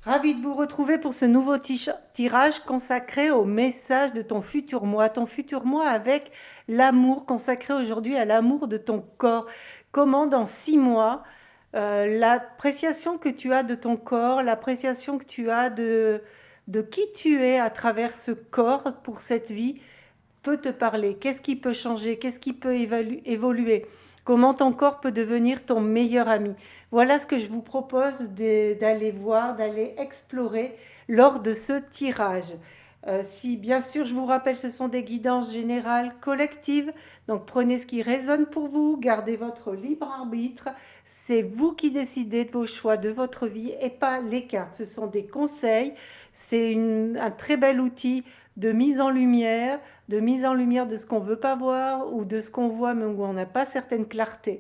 Ravi de vous retrouver pour ce nouveau tirage consacré au message de ton futur moi avec l'amour, consacré aujourd'hui à l'amour de ton corps. Comment dans 6 mois, l'appréciation que tu as de ton corps, l'appréciation que tu as de qui tu es à travers ce corps pour cette vie, peut te parler, qu'est-ce qui peut changer, qu'est-ce qui peut évoluer, comment ton corps peut devenir ton meilleur ami. Voilà ce que je vous propose d'aller voir, d'aller explorer lors de ce tirage. Si bien sûr, je vous rappelle, ce sont des guidances générales collectives, donc prenez ce qui résonne pour vous, gardez votre libre arbitre, c'est vous qui décidez de vos choix, de votre vie et pas les cartes. Ce sont des conseils, c'est un très bel outil de mise en lumière, de ce qu'on ne veut pas voir ou de ce qu'on voit mais où on n'a pas certaine clarté.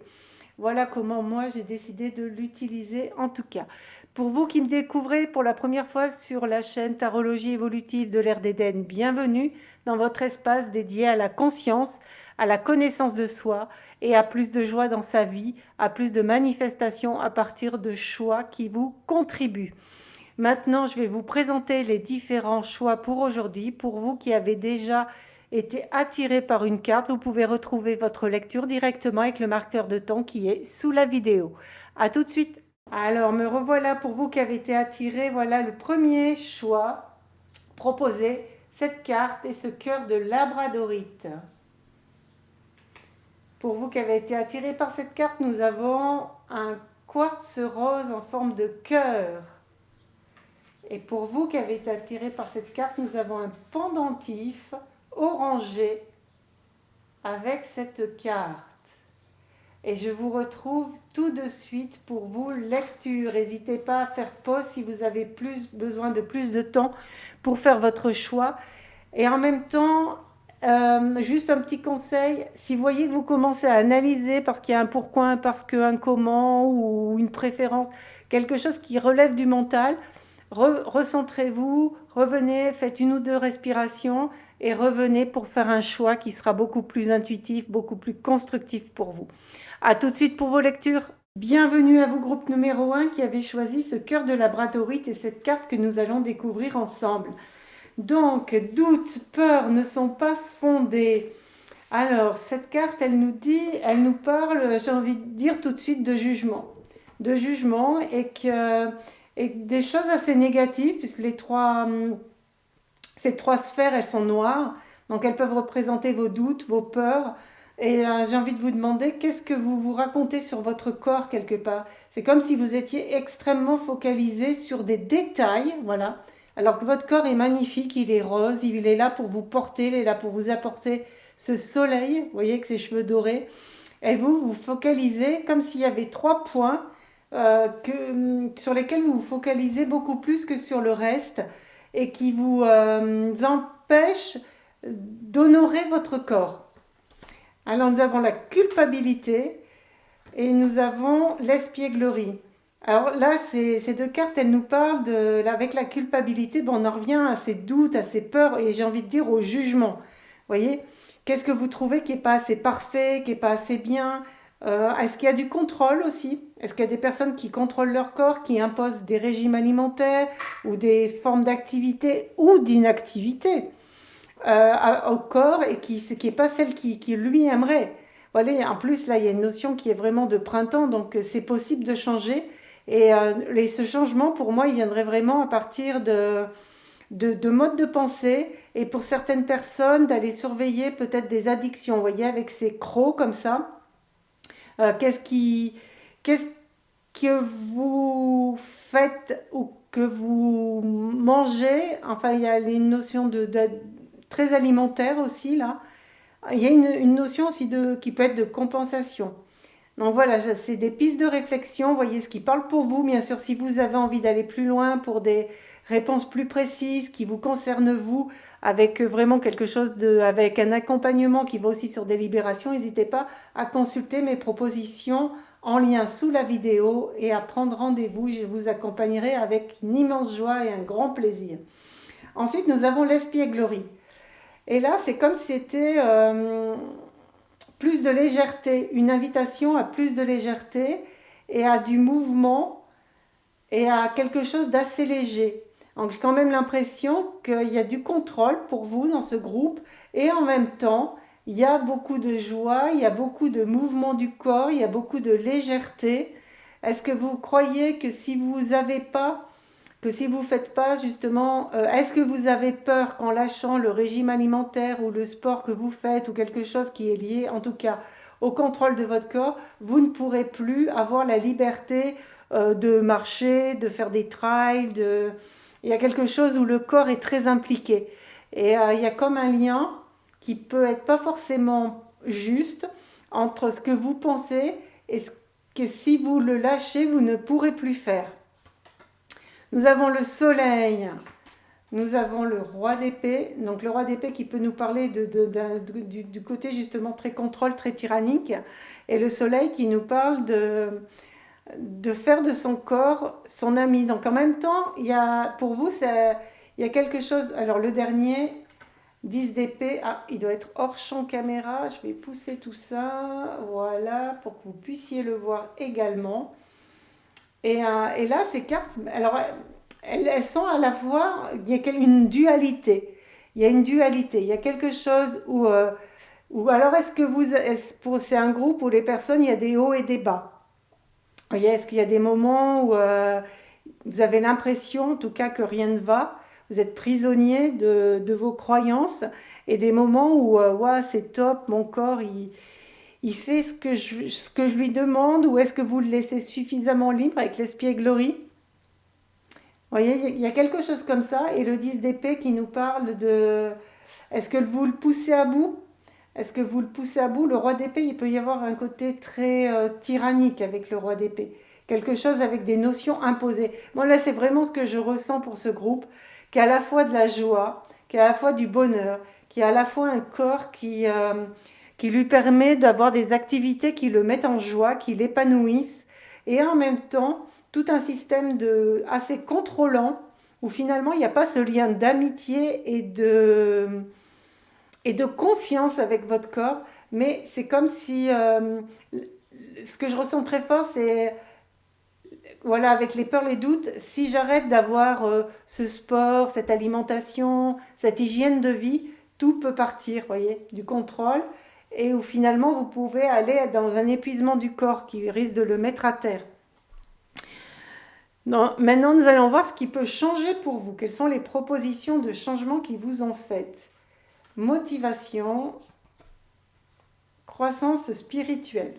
Voilà comment moi j'ai décidé de l'utiliser en tout cas. Pour vous qui me découvrez pour la première fois sur la chaîne Tarologie évolutive de l'ère d'Éden, bienvenue dans votre espace dédié à la conscience, à la connaissance de soi et à plus de joie dans sa vie, à plus de manifestations à partir de choix qui vous contribuent. Maintenant, je vais vous présenter les différents choix pour aujourd'hui. Pour vous qui avez déjà été attiré par une carte, vous pouvez retrouver votre lecture directement avec le marqueur de temps qui est sous la vidéo. A tout de suite. Alors, me revoilà pour vous qui avez été attiré. Voilà le premier choix proposé. Cette carte et ce cœur de labradorite. Pour vous qui avez été attiré par cette carte, nous avons un quartz rose en forme de cœur. Et pour vous qui avez été attiré par cette carte, nous avons un pendentif orangé avec cette carte. Et je vous retrouve tout de suite pour vous lecture. N'hésitez pas à faire pause si vous avez besoin de plus de temps pour faire votre choix. Et en même temps, juste un petit conseil, si vous voyez que vous commencez à analyser parce qu'il y a un pourquoi, un parce que, un comment ou une préférence, quelque chose qui relève du mental, recentrez-vous, revenez, faites 1 ou 2 respirations et revenez pour faire un choix qui sera beaucoup plus intuitif, beaucoup plus constructif pour vous. A tout de suite pour vos lectures. Bienvenue à vous, groupe numéro 1 qui avez choisi ce cœur de labradorite et cette carte que nous allons découvrir ensemble. Donc, doute, peur ne sont pas fondés. Alors, cette carte, elle nous dit, elle nous parle, j'ai envie de dire tout de suite, de jugement. De jugement et des choses assez négatives, puisque ces 3 sphères, elles sont noires. Donc, elles peuvent représenter vos doutes, vos peurs. Et j'ai envie de vous demander, qu'est-ce que vous vous racontez sur votre corps quelque part? C'est comme si vous étiez extrêmement focalisé sur des détails, voilà. Alors que votre corps est magnifique, il est rose, il est là pour vous porter, il est là pour vous apporter ce soleil, vous voyez, avec ses cheveux dorés. Et vous vous focalisez comme s'il y avait 3 points sur lesquels vous vous focalisez beaucoup plus que sur le reste et qui vous empêchent d'honorer votre corps. Alors nous avons la culpabilité et nous avons l'espièglerie. Alors là, ces 2 cartes, elles nous parlent avec la culpabilité, bon, on en revient à ces doutes, à ces peurs et j'ai envie de dire au jugement. Vous voyez, qu'est-ce que vous trouvez qui n'est pas assez parfait, qui n'est pas assez bien? Est-ce qu'il y a du contrôle aussi? Est-ce qu'il y a des personnes qui contrôlent leur corps, qui imposent des régimes alimentaires ou des formes d'activité ou d'inactivité au corps et qui n'est pas celle qui lui aimerait? Voilà, en plus, là, il y a une notion qui est vraiment de printemps, donc c'est possible de changer. Et ce changement, pour moi, il viendrait vraiment à partir de modes de pensée et pour certaines personnes d'aller surveiller peut-être des addictions, vous voyez, avec ces crocs comme ça. Qu'est-ce qu'est-ce que vous faites ou que vous mangez? Enfin, il y a une notion très alimentaire aussi là. Il y a une notion aussi qui peut être de compensation. Donc voilà, c'est des pistes de réflexion. Voyez ce qui parle pour vous. Bien sûr, si vous avez envie d'aller plus loin pour des réponses plus précises qui vous concernent vous, avec vraiment quelque chose avec un accompagnement qui va aussi sur des libérations, n'hésitez pas à consulter mes propositions en lien sous la vidéo et à prendre rendez-vous. Je vous accompagnerai avec une immense joie et un grand plaisir. Ensuite, nous avons l'espièglerie. Et là, c'est comme si c'était plus de légèreté, une invitation à plus de légèreté et à du mouvement. et à quelque chose d'assez léger. Donc j'ai quand même l'impression qu'il y a du contrôle pour vous dans ce groupe et en même temps, il y a beaucoup de joie, il y a beaucoup de mouvement du corps, il y a beaucoup de légèreté. Est-ce que vous croyez que si vous avez pas, que si vous faites pas justement, est-ce que vous avez peur qu'en lâchant le régime alimentaire ou le sport que vous faites ou quelque chose qui est lié en tout cas au contrôle de votre corps, vous ne pourrez plus avoir la liberté de marcher, de faire des trails, de... il y a quelque chose où le corps est très impliqué. Et il y a comme un lien qui peut être pas forcément juste entre ce que vous pensez et ce que si vous le lâchez, vous ne pourrez plus faire. Nous avons le soleil, nous avons le roi d'épée, donc le roi d'épée qui peut nous parler du côté justement très contrôle, très tyrannique, et le soleil qui nous parle de faire de son corps son ami. Donc en même temps, il y a, pour vous, il y a quelque chose, alors le dernier, 10 d'épée, ah, il doit être hors champ caméra, je vais pousser tout ça, voilà, pour que vous puissiez le voir également. Et là, ces cartes, alors elles sont à la fois, il y a une dualité. Il y a une dualité. Il y a quelque chose où alors est-ce que c'est un groupe où les personnes, il y a des hauts et des bas. Vous voyez, est-ce qu'il y a des moments où vous avez l'impression, en tout cas, que rien ne va, vous êtes prisonnier de vos croyances, et des moments où, ouais, c'est top, mon corps, il fait ce que je lui demande, ou est-ce que vous le laissez suffisamment libre avec l'espièglerie? Vous voyez, il y a quelque chose comme ça, et le 10 d'épée qui nous parle de... Est-ce que vous le poussez à bout? Est-ce que vous le poussez à bout? Le roi d'épée, il peut y avoir un côté très tyrannique avec le roi d'épée. Quelque chose avec des notions imposées. Moi, là, c'est vraiment ce que je ressens pour ce groupe, qui a à la fois de la joie, qui a à la fois du bonheur, qui a à la fois un corps qui lui permet d'avoir des activités qui le mettent en joie, qui l'épanouissent, et en même temps, tout un système assez contrôlant, où finalement, il n'y a pas ce lien d'amitié et de confiance avec votre corps, mais c'est comme si ce que je ressens très fort, c'est voilà, avec les peurs, les doutes, si j'arrête d'avoir ce sport, cette alimentation, cette hygiène de vie, tout peut partir, voyez, du contrôle, et où finalement vous pouvez aller dans un épuisement du corps qui risque de le mettre à terre. Non, maintenant, nous allons voir ce qui peut changer pour vous. Quelles sont les propositions de changement qui vous ont faites? Motivation, croissance spirituelle.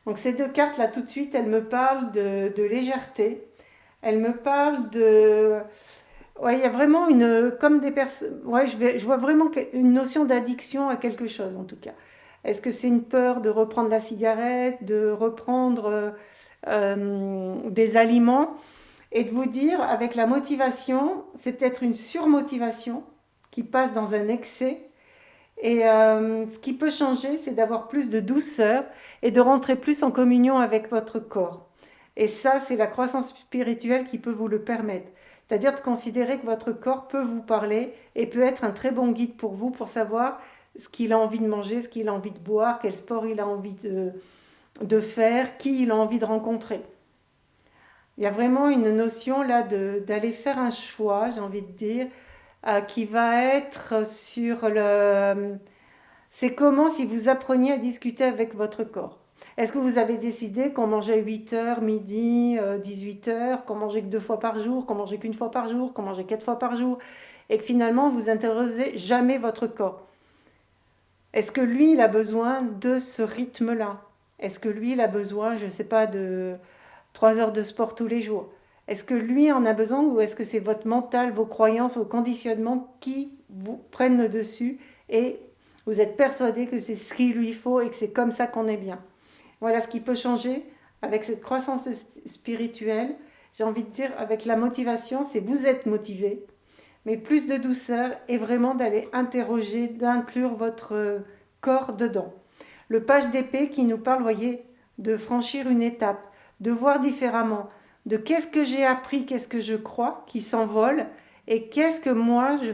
Donc ces deux cartes là tout de suite, elles me parlent de légèreté. Elles me parlent de... Ouais, il y a vraiment une... Comme des personnes... Ouais, je vois vraiment une notion d'addiction à quelque chose en tout cas. Est-ce que c'est une peur de reprendre la cigarette, de reprendre des aliments et de vous dire avec la motivation, c'est peut-être une surmotivation qui passe dans un excès. Et ce qui peut changer, c'est d'avoir plus de douceur et de rentrer plus en communion avec votre corps. Et ça, c'est la croissance spirituelle qui peut vous le permettre. C'est-à-dire de considérer que votre corps peut vous parler et peut être un très bon guide pour vous pour savoir ce qu'il a envie de manger, ce qu'il a envie de boire, quel sport il a envie de faire, qui il a envie de rencontrer. Il y a vraiment une notion là d'aller faire un choix, j'ai envie de dire, qui va être sur le... C'est comment si vous appreniez à discuter avec votre corps. Est-ce que vous avez décidé qu'on mangeait 8 heures, midi, 18 heures, qu'on mangeait que 2 fois par jour, qu'on mangeait qu'une fois par jour, qu'on mangeait 4 fois par jour, et que finalement vous interrogez jamais votre corps? Est-ce que lui, il a besoin de ce rythme-là? Est-ce que lui, il a besoin, je ne sais pas, de 3 heures de sport tous les jours? Est-ce que lui en a besoin ou est-ce que c'est votre mental, vos croyances, vos conditionnements qui vous prennent le dessus et vous êtes persuadé que c'est ce qu'il lui faut et que c'est comme ça qu'on est bien? Voilà ce qui peut changer avec cette croissance spirituelle. J'ai envie de dire avec la motivation, c'est vous êtes motivé, mais plus de douceur et vraiment d'aller interroger, d'inclure votre corps dedans. Le page d'épée qui nous parle, voyez, de franchir une étape, de voir différemment, de qu'est-ce que j'ai appris, qu'est-ce que je crois qui s'envole et qu'est-ce que moi je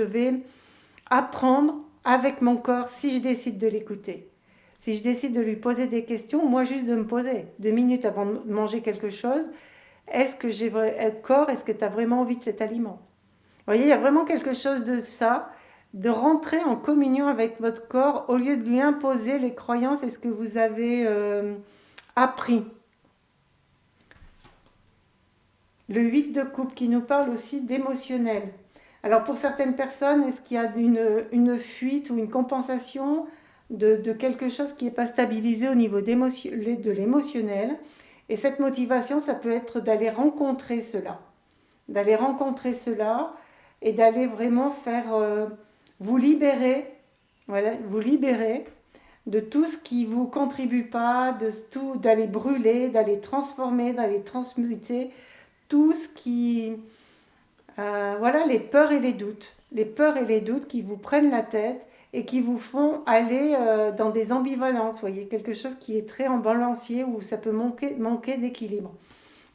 vais apprendre avec mon corps si je décide de l'écouter. Si je décide de lui poser des questions, moi juste de me poser 2 minutes avant de manger quelque chose, est-ce que corps, est-ce que tu as vraiment envie de cet aliment? Vous voyez, il y a vraiment quelque chose de ça, de rentrer en communion avec votre corps au lieu de lui imposer les croyances et ce que vous avez appris. Le 8 de coupe qui nous parle aussi d'émotionnel. Alors pour certaines personnes, est-ce qu'il y a une fuite ou une compensation de quelque chose qui n'est pas stabilisé au niveau de l'émotionnel? Et cette motivation, ça peut être d'aller rencontrer cela. D'aller rencontrer cela et d'aller vraiment faire vous libérer, voilà, vous libérer de tout ce qui ne vous contribue pas, de tout, d'aller brûler, d'aller transformer, d'aller transmuter tout ce qui... voilà, les peurs et les doutes. Les peurs et les doutes qui vous prennent la tête et qui vous font aller dans des ambivalences. Vous voyez, quelque chose qui est très en balancier où ça peut manquer d'équilibre.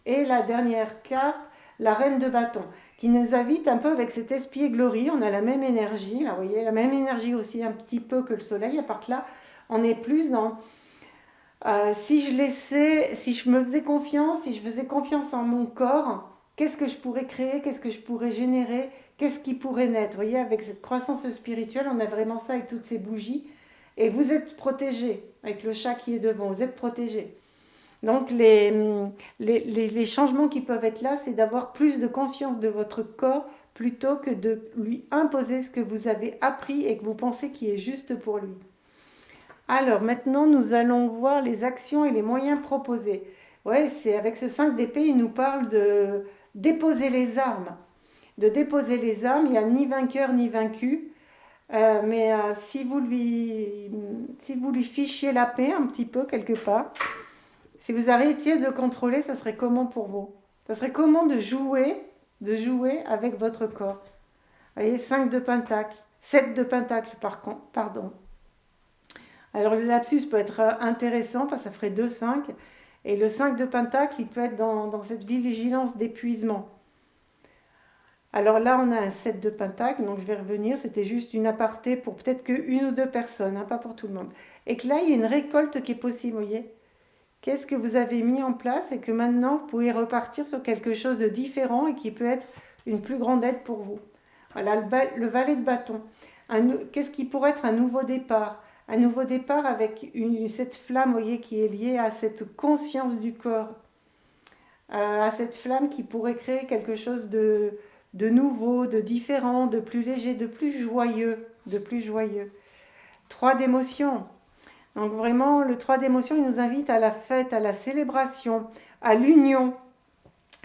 Et la dernière carte, la reine de bâton, qui nous invite un peu avec cet espièglerie. On a la même énergie, là, vous voyez, la même énergie aussi un petit peu que le soleil. À part que là, on est plus dans... si je me faisais confiance, si je faisais confiance en mon corps, qu'est-ce que je pourrais créer, qu'est-ce que je pourrais générer, qu'est-ce qui pourrait naître. Vous voyez, avec cette croissance spirituelle, on a vraiment ça avec toutes ces bougies. Et vous êtes protégés, avec le chat qui est devant, vous êtes protégés. Donc les changements qui peuvent être là, c'est d'avoir plus de conscience de votre corps plutôt que de lui imposer ce que vous avez appris et que vous pensez qui est juste pour lui. Alors maintenant, nous allons voir les actions et les moyens proposés. Ouais, c'est avec ce 5 d'épée, il nous parle de déposer les armes. De déposer les armes, il n'y a ni vainqueur ni vaincu. Mais si vous lui fichiez la paix un petit peu quelque part, si vous arrêtiez de contrôler, ça serait comment pour vous? Ça serait comment de jouer avec votre corps? Vous voyez, 5 de pentacle, 7 de pentacle par contre, pardon. Alors le lapsus peut être intéressant parce que ça ferait 2, 5. Et le 5 de pentacle, il peut être dans cette vigilance d'épuisement. Alors là, on a un 7 de pentacle, donc je vais revenir. C'était juste une aparté pour peut-être qu'une ou deux personnes, hein, pas pour tout le monde. Et que là, il y a une récolte qui est possible, vous voyez. Qu'est-ce que vous avez mis en place et que maintenant, vous pouvez repartir sur quelque chose de différent et qui peut être une plus grande aide pour vous. Voilà, le valet de bâton. Qu'est-ce qui pourrait être un nouveau départ? Un nouveau départ avec cette flamme, vous voyez, qui est liée à cette conscience du corps, à cette flamme qui pourrait créer quelque chose de nouveau, de différent, de plus léger, de plus joyeux, de plus joyeux. 3 d'émotions. Donc vraiment, le 3 d'émotions, il nous invite à la fête, à la célébration, à l'union.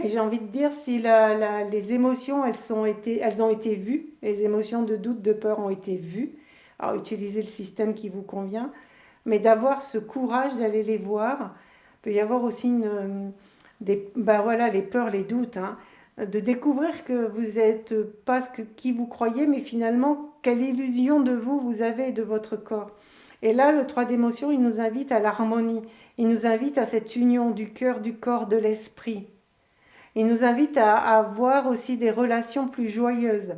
Et j'ai envie de dire, si les émotions, elles ont été vues, les émotions de doute, de peur ont été vues, alors utilisez le système qui vous convient, mais d'avoir ce courage d'aller les voir. Il peut y avoir aussi voilà, les peurs, les doutes, hein, de découvrir que vous n'êtes pas qui vous croyez, mais finalement, quelle illusion de vous avez et de votre corps. Et là, le 3 d'émotion, il nous invite à l'harmonie, il nous invite à cette union du cœur, du corps, de l'esprit. Il nous invite à avoir aussi des relations plus joyeuses.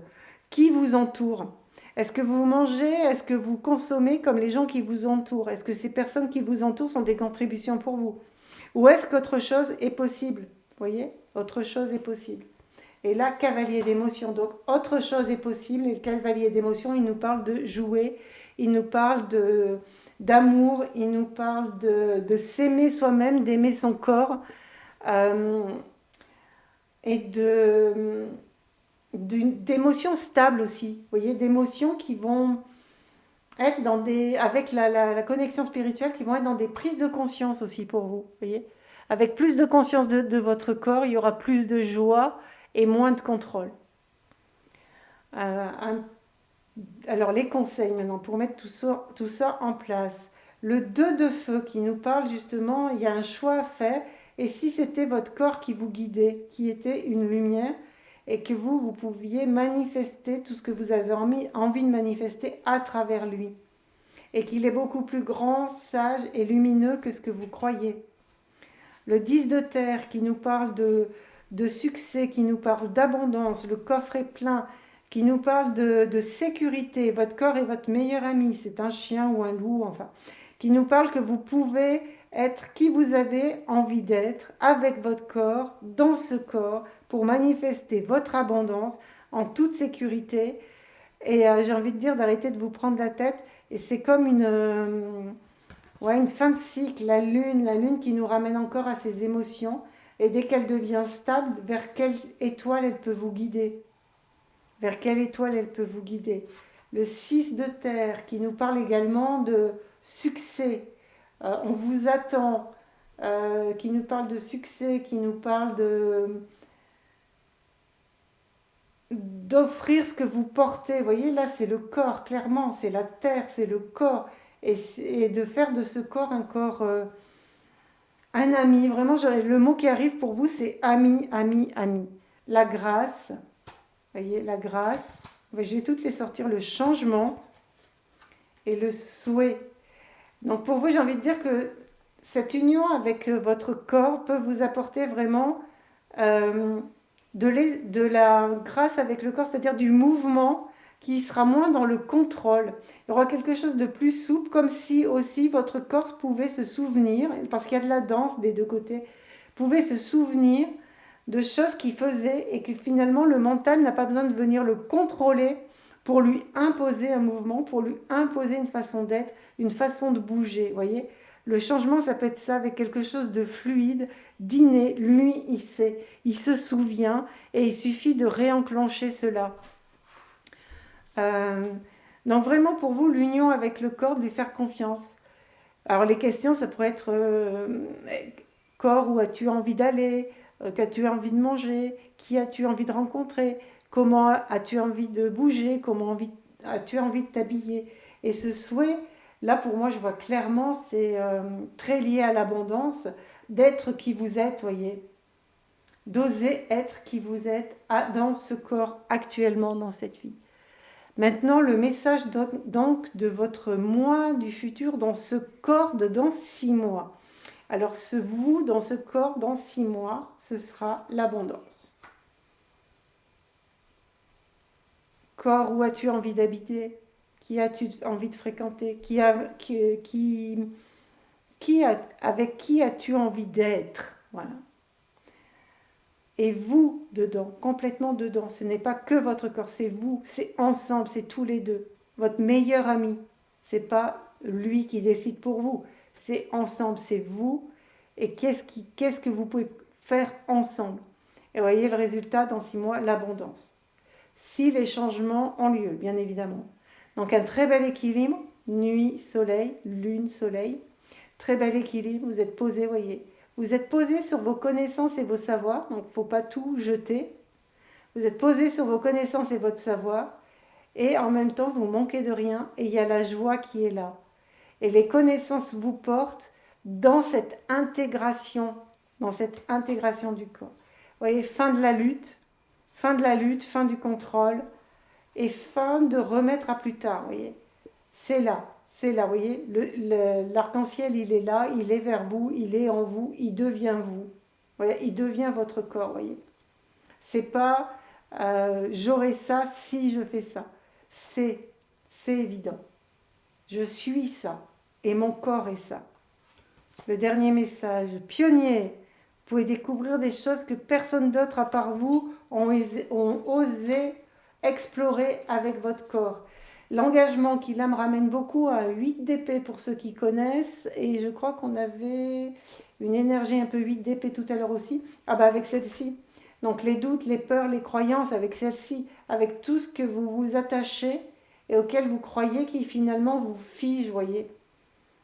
Qui vous entoure? Est-ce que vous mangez? Est-ce que vous consommez comme les gens qui vous entourent? Est-ce que ces personnes qui vous entourent sont des contributions pour vous? Ou est-ce qu'autre chose est possible? Vous voyez? Autre chose est possible. Et là, cavalier d'émotion. Donc, autre chose est possible. Et le cavalier d'émotion, il nous parle de jouer. Il nous parle d'amour. Il nous parle de s'aimer soi-même, d'aimer son corps. Et d'émotions stables aussi. Vous voyez, d'émotions qui vont être avec la connexion spirituelle, qui vont être dans des prises de conscience aussi pour vous. Vous voyez, avec plus de conscience de votre corps, il y aura plus de joie et moins de contrôle. Alors les conseils maintenant pour mettre tout ça en place. Le 2 de feu qui nous parle justement, il y a un choix à faire. Et si c'était votre corps qui vous guidait, qui était une lumière, et que vous pouviez manifester tout ce que vous avez envie de manifester à travers lui. Et qu'il est beaucoup plus grand, sage et lumineux que ce que vous croyez. Le 10 de terre qui nous parle de succès, qui nous parle d'abondance, le coffre est plein, qui nous parle de sécurité. Votre corps est votre meilleur ami, c'est un chien ou un loup, enfin. Qui nous parle que vous pouvez être qui vous avez envie d'être avec votre corps, dans ce corps, pour manifester votre abondance en toute sécurité. Et j'ai envie de dire d'arrêter de vous prendre la tête. Et c'est comme ouais, une fin de cycle, la lune qui nous ramène encore à ses émotions. Et dès qu'elle devient stable, vers quelle étoile elle peut vous guider? Vers quelle étoile elle peut vous guider? Le 6 de terre qui nous parle également de succès. On vous attend, qui nous parle de succès, qui nous parle d'offrir ce que vous portez. Vous voyez, là, c'est le corps, clairement, c'est la terre, c'est le corps. Et de faire de ce corps un corps, un ami. Vraiment, le mot qui arrive pour vous, c'est ami, ami, ami. La grâce, vous voyez, la grâce. Je vais toutes les sortir, le changement et le souhait. Donc pour vous, j'ai envie de dire que cette union avec votre corps peut vous apporter vraiment euh, de la grâce avec le corps, c'est-à-dire du mouvement qui sera moins dans le contrôle. Il y aura quelque chose de plus souple, comme si aussi votre corps pouvait se souvenir, parce qu'il y a de la danse des deux côtés, pouvait se souvenir de choses qu'il faisait et que finalement le mental n'a pas besoin de venir le contrôler pour lui imposer un mouvement, pour lui imposer une façon d'être, une façon de bouger. Vous voyez, le changement, ça peut être ça, avec quelque chose de fluide, d'inné. Lui, il sait, il se souvient et il suffit de réenclencher cela. Euh, donc vraiment pour vous, l'union avec le corps, de lui faire confiance. Alors les questions, ça pourrait être corps, où as-tu envie d'aller, qu'as-tu envie de manger, qui as-tu envie de rencontrer, comment as-tu envie de bouger, as-tu envie de t'habiller. Et ce souhait, là pour moi je vois clairement, c'est très lié à l'abondance, d'être qui vous êtes, voyez, d'oser être qui vous êtes dans ce corps actuellement, dans cette vie. Maintenant, le message donc de votre moi du futur dans ce corps de dans 6 mois. Alors, ce vous dans ce corps dans 6 mois, ce sera l'abondance. Corps, où as-tu envie d'habiter? Qui as-tu envie de fréquenter? Avec qui as-tu envie d'être? Voilà. Et vous dedans, complètement dedans. Ce n'est pas que votre corps, c'est vous, c'est ensemble, c'est tous les deux. Votre meilleur ami, c'est pas lui qui décide pour vous, c'est ensemble, c'est vous. Et qu'est-ce que vous pouvez faire ensemble? Et vous voyez le résultat dans 6 mois, l'abondance. Si les changements ont lieu, bien évidemment. Donc un très bel équilibre, nuit, soleil, lune, soleil. Très bel équilibre, vous êtes posé, voyez. Vous êtes posé sur vos connaissances et vos savoirs, donc il ne faut pas tout jeter. Vous êtes posé sur vos connaissances et votre savoir, et en même temps, vous manquez de rien, et il y a la joie qui est là. Et les connaissances vous portent dans cette intégration du corps. Vous voyez, fin de la lutte, fin du contrôle, et fin de remettre à plus tard, vous voyez. C'est là, vous voyez, l'arc-en-ciel, il est là, il est vers vous, il est en vous, il devient vous. Voyez, il devient votre corps, vous voyez. C'est pas j'aurai ça si je fais ça. C'est évident. Je suis ça et mon corps est ça. Le dernier message, pionnier, vous pouvez découvrir des choses que personne d'autre à part vous ont osé explorer avec votre corps. L'engagement qui là me ramène beaucoup à 8 d'épée pour ceux qui connaissent, et je crois qu'on avait une énergie un peu 8 d'épée tout à l'heure aussi. Ah bah avec celle-ci. Donc les doutes, les peurs, les croyances avec celle-ci, avec tout ce que vous vous attachez et auquel vous croyez qui finalement vous fige, voyez.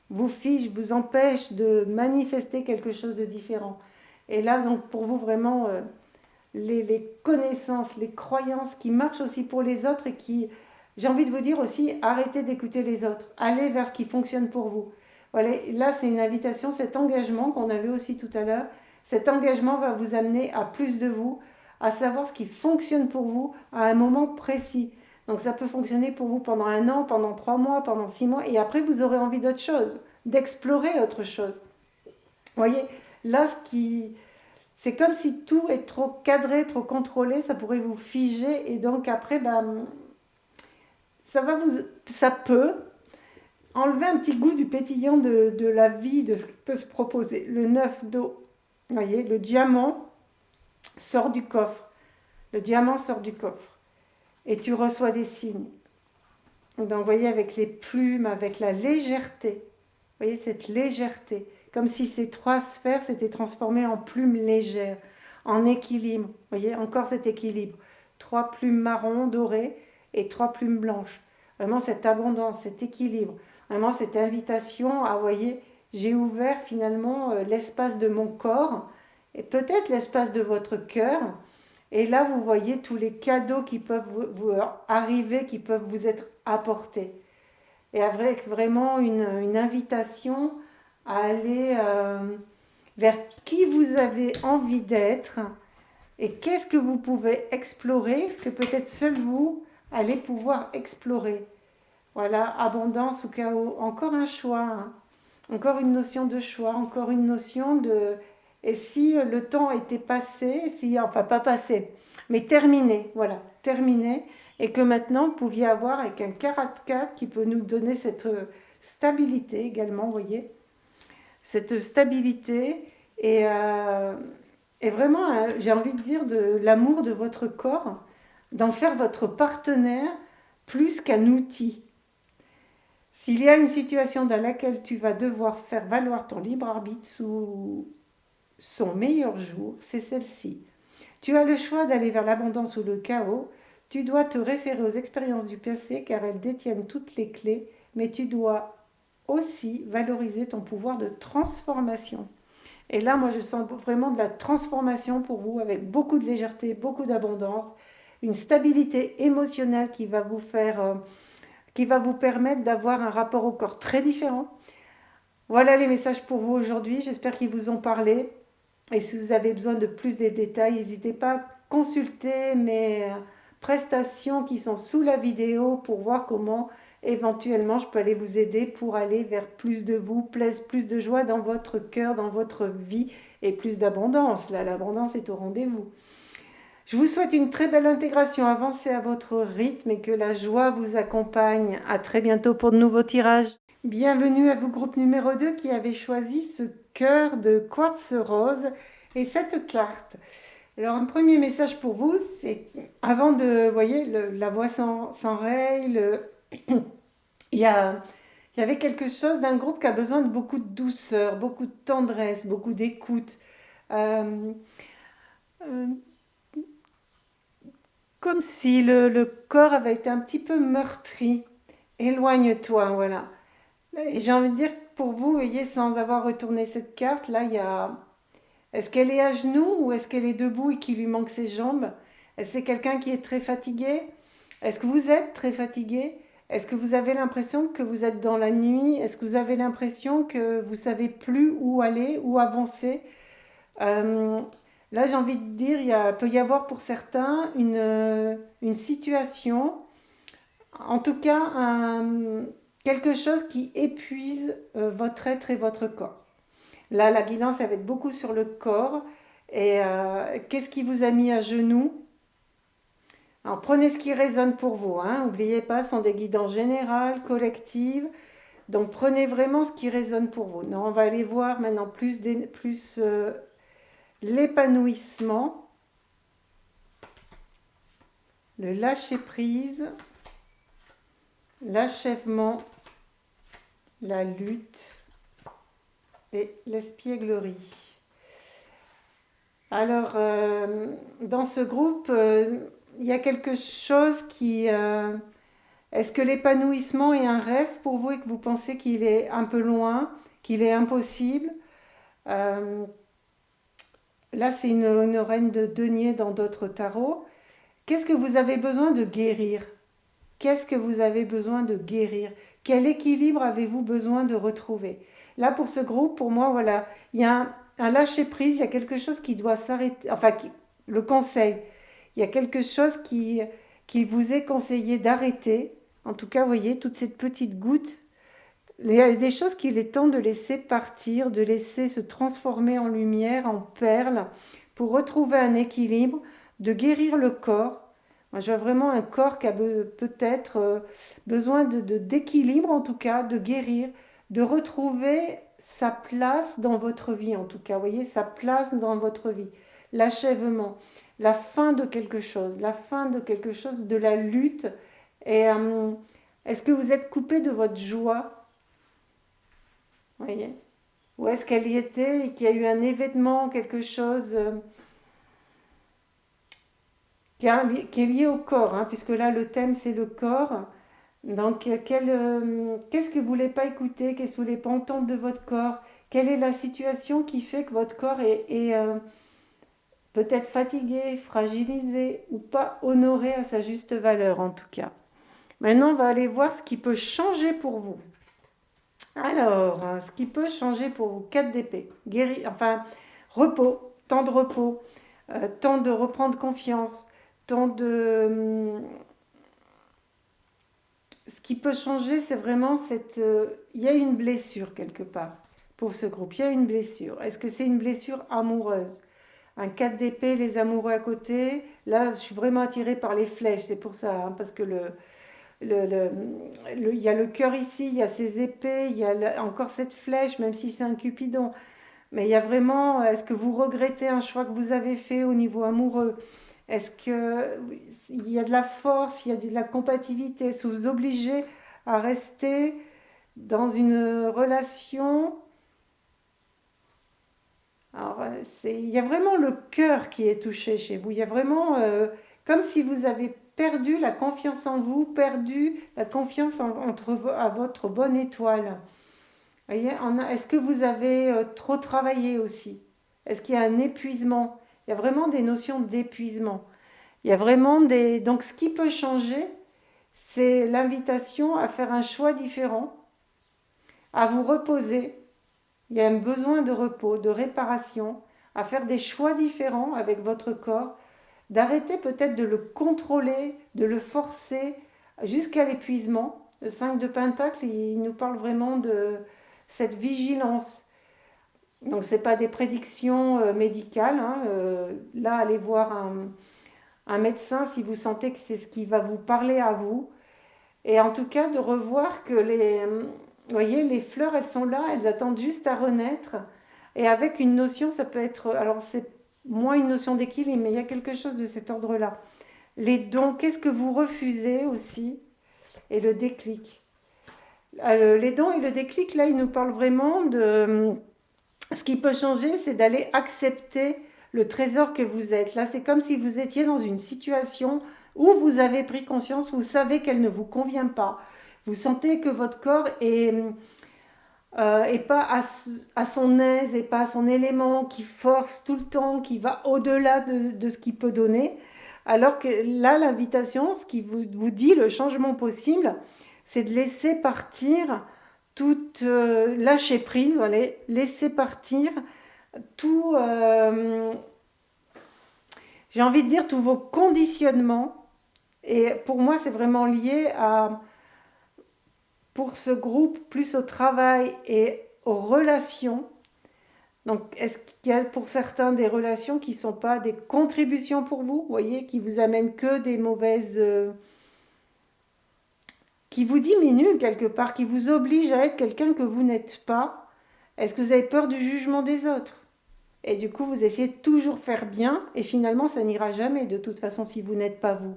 Vous fige, vous empêche de manifester quelque chose de différent. Et là donc pour vous vraiment les connaissances, les croyances qui marchent aussi pour les autres et qui, j'ai envie de vous dire aussi, arrêtez d'écouter les autres. Allez vers ce qui fonctionne pour vous. Voilà, là, c'est une invitation, cet engagement qu'on avait aussi tout à l'heure. Cet engagement va vous amener à plus de vous, à savoir ce qui fonctionne pour vous à un moment précis. Donc ça peut fonctionner pour vous pendant 1 an, pendant 3 mois, pendant 6 mois, et après vous aurez envie d'autre chose, d'explorer autre chose. Vous voyez, là, c'est comme si tout est trop cadré, trop contrôlé, ça pourrait vous figer, et donc après, ça peut enlever un petit goût du pétillant de la vie, de ce qui peut se proposer. Le 9 d'eau, vous voyez, le diamant sort du coffre. Le diamant sort du coffre. Et tu reçois des signes. Donc, vous voyez, avec les plumes, avec la légèreté. Vous voyez, cette légèreté. Comme si ces trois sphères s'étaient transformées en plumes légères, en équilibre. Vous voyez, encore cet équilibre. Trois plumes marron dorées et trois plumes blanches. Vraiment cette abondance, cet équilibre. Vraiment cette invitation à, vous voyez, j'ai ouvert finalement l'espace de mon corps et peut-être l'espace de votre cœur. Et là, vous voyez tous les cadeaux qui peuvent vous arriver, qui peuvent vous être apportés. Et avec vraiment une invitation à aller vers qui vous avez envie d'être et qu'est-ce que vous pouvez explorer que peut-être seul vous allez pouvoir explorer. Voilà, abondance ou chaos, encore un choix, hein. Encore une notion de choix, encore une notion de... Et si le temps était passé, si, enfin pas passé, mais terminé, voilà, terminé, et que maintenant vous pouviez avoir avec un 4 qui peut nous donner cette stabilité également, vous voyez, cette stabilité et vraiment, j'ai envie de dire, de l'amour de votre corps, d'en faire votre partenaire plus qu'un outil. S'il y a une situation dans laquelle tu vas devoir faire valoir ton libre arbitre sous son meilleur jour, c'est celle-ci. Tu as le choix d'aller vers l'abondance ou le chaos. Tu dois te référer aux expériences du passé car elles détiennent toutes les clés, mais tu dois aussi valoriser ton pouvoir de transformation. Et là, moi, je sens vraiment de la transformation pour vous avec beaucoup de légèreté, beaucoup d'abondance, une stabilité émotionnelle qui va vous faire, qui va vous permettre d'avoir un rapport au corps très différent. Voilà les messages pour vous aujourd'hui. J'espère qu'ils vous ont parlé. Et si vous avez besoin de plus de détails, n'hésitez pas à consulter mes prestations qui sont sous la vidéo pour voir comment éventuellement je peux aller vous aider pour aller vers plus de vous, plus de joie dans votre cœur, dans votre vie et plus d'abondance. Là, l'abondance est au rendez-vous. Je vous souhaite une très belle intégration, avancez à votre rythme et que la joie vous accompagne. À très bientôt pour de nouveaux tirages. Bienvenue à vous, groupe numéro 2 qui avait choisi ce cœur de quartz rose et cette carte. Alors, un premier message pour vous, c'est avant de, vous voyez, la voix sans règle, il y avait quelque chose d'un groupe qui a besoin de beaucoup de douceur, beaucoup de tendresse, beaucoup d'écoute. Euh, euh, Comme si le corps avait été un petit peu meurtri. Éloigne-toi, voilà. Et j'ai envie de dire que pour vous, voyez, sans avoir retourné cette carte, là, il y a... Est-ce qu'elle est à genoux ou est-ce qu'elle est debout et qu'il lui manque ses jambes? Est-ce que c'est quelqu'un qui est très fatigué? Est-ce que vous êtes très fatigué? Est-ce que vous avez l'impression que vous êtes dans la nuit? Est-ce que vous avez l'impression que vous savez plus où aller, où avancer? Euh, Là, j'ai envie de dire, peut y avoir pour certains une situation, en tout cas quelque chose qui épuise votre être et votre corps. Là, la guidance, elle va être beaucoup sur le corps. Et qu'est-ce qui vous a mis à genoux? Alors, prenez ce qui résonne pour vous. Hein. N'oubliez pas, ce sont des guidances générales, collectives. Donc, prenez vraiment ce qui résonne pour vous. Non, on va aller voir maintenant plus l'épanouissement, le lâcher-prise, l'achèvement, la lutte et l'espièglerie. Alors, dans ce groupe, il y a quelque chose qui... est-ce que l'épanouissement est un rêve pour vous et que vous pensez qu'il est un peu loin, qu'il est impossible? Euh, Là, c'est une reine de denier dans d'autres tarots. Qu'est-ce que vous avez besoin de guérir? Qu'est-ce que vous avez besoin de guérir? Quel équilibre avez-vous besoin de retrouver? Là, pour ce groupe, pour moi, voilà, il y a un lâcher-prise, il y a quelque chose qui doit s'arrêter, enfin, le conseil, il y a quelque chose qui vous est conseillé d'arrêter. En tout cas, vous voyez, toute cette petite goutte, il y a des choses qu'il est temps de laisser partir, de laisser se transformer en lumière, en perles, pour retrouver un équilibre, de guérir le corps. Moi, je vois vraiment un corps qui a peut-être besoin d'équilibre, en tout cas, de guérir, de retrouver sa place dans votre vie, en tout cas. Vous voyez, sa place dans votre vie. L'achèvement, la fin de quelque chose, la fin de quelque chose, de la lutte. Et est-ce que vous êtes coupé de votre joie? Vous voyez? Ou est-ce qu'elle y était et qu'il y a eu un événement, quelque chose qui est lié au corps, hein, puisque là le thème c'est le corps. Donc qu'est-ce que vous voulez pas écouter, qu'est-ce que vous voulez pas entendre de votre corps? Quelle est la situation qui fait que votre corps est peut-être fatigué, fragilisé ou pas honoré à sa juste valeur en tout cas? Maintenant on va aller voir ce qui peut changer pour vous. Alors, ce qui peut changer pour vous, 4 d'épée, enfin repos, temps de repos, temps de reprendre confiance, temps de, ce qui peut changer, c'est vraiment cette... il y a une blessure quelque part pour ce groupe. Il y a une blessure. Est-ce que c'est une blessure amoureuse? Un 4 d'épée, les amoureux à côté. Là, je suis vraiment attirée par les flèches. C'est pour ça, hein, parce que le, le- il y a le cœur ici, il y a ces épées, il y a encore cette flèche, même si c'est un cupidon. Mais il y a vraiment, est-ce que vous regrettez un choix que vous avez fait au niveau amoureux? Est-ce qu'il y a de la force, il y a de la compatibilité? Est-ce que vous obligez à rester dans une relation? Alors, il y a vraiment le cœur qui est touché chez vous. Il y a vraiment comme si vous avez perdu la confiance en vous, perdu la confiance à votre bonne étoile. Voyez, est-ce que vous avez trop travaillé aussi? Est-ce qu'il y a un épuisement? Il y a vraiment des notions d'épuisement. Il y a vraiment des... Donc ce qui peut changer, c'est l'invitation à faire un choix différent, à vous reposer. Il y a un besoin de repos, de réparation, à faire des choix différents avec votre corps, d'arrêter peut-être de le contrôler, de le forcer jusqu'à l'épuisement. Le 5 de Pentacle, il nous parle vraiment de cette vigilance. Donc ce n'est pas des prédictions médicales, hein. Là, allez voir un médecin si vous sentez que c'est ce qui va vous parler à vous. Et en tout cas, de revoir que vous voyez, les fleurs, elles sont là, elles attendent juste à renaître. Et avec une notion, ça peut être, alors c'est moins une notion d'équilibre, mais il y a quelque chose de cet ordre-là. Les dons, qu'est-ce que vous refusez aussi? Et le déclic. Les dons et le déclic, là, ils nous parlent vraiment de... Ce qui peut changer, c'est d'aller accepter le trésor que vous êtes. Là, c'est comme si vous étiez dans une situation où vous avez pris conscience, vous savez qu'elle ne vous convient pas. Vous sentez que votre corps est pas à son aise, et pas à son élément, qui force tout le temps, qui va au-delà de ce qu'il peut donner. Alors que là, l'invitation, ce qui vous dit, le changement possible, c'est de laisser partir toute lâcher prise, voilà, laisser partir tout, j'ai envie de dire, tous vos conditionnements. Et pour moi, c'est vraiment lié à, pour ce groupe, plus au travail et aux relations. Donc, est-ce qu'il y a pour certains des relations qui ne sont pas des contributions pour vous, voyez, qui vous amènent que des mauvaises... qui vous diminuent quelque part, qui vous obligent à être quelqu'un que vous n'êtes pas? Est-ce que vous avez peur du jugement des autres? Et du coup, vous essayez de toujours faire bien et finalement, ça n'ira jamais de toute façon si vous n'êtes pas vous.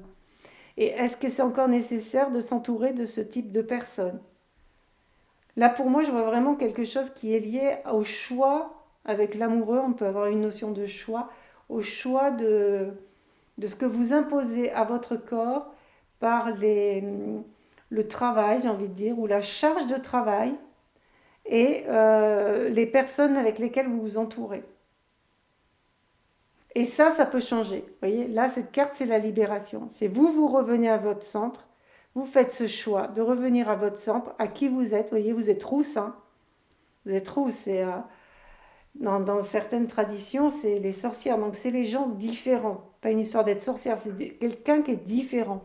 Et est-ce que c'est encore nécessaire de s'entourer de ce type de personnes? Là, pour moi, je vois vraiment quelque chose qui est lié au choix avec l'amoureux. On peut avoir une notion de choix, au choix de ce que vous imposez à votre corps par le travail, j'ai envie de dire, ou la charge de travail et les personnes avec lesquelles vous vous entourez. Et ça peut changer. Vous voyez, là, cette carte, c'est la libération. C'est vous, vous revenez à votre centre. Vous faites ce choix de revenir à votre centre, à qui vous êtes. Vous voyez, vous êtes rousse. Hein. Vous êtes rousse. Dans certaines traditions, c'est les sorcières. Donc, c'est les gens différents. Pas une histoire d'être sorcière, c'est quelqu'un qui est différent.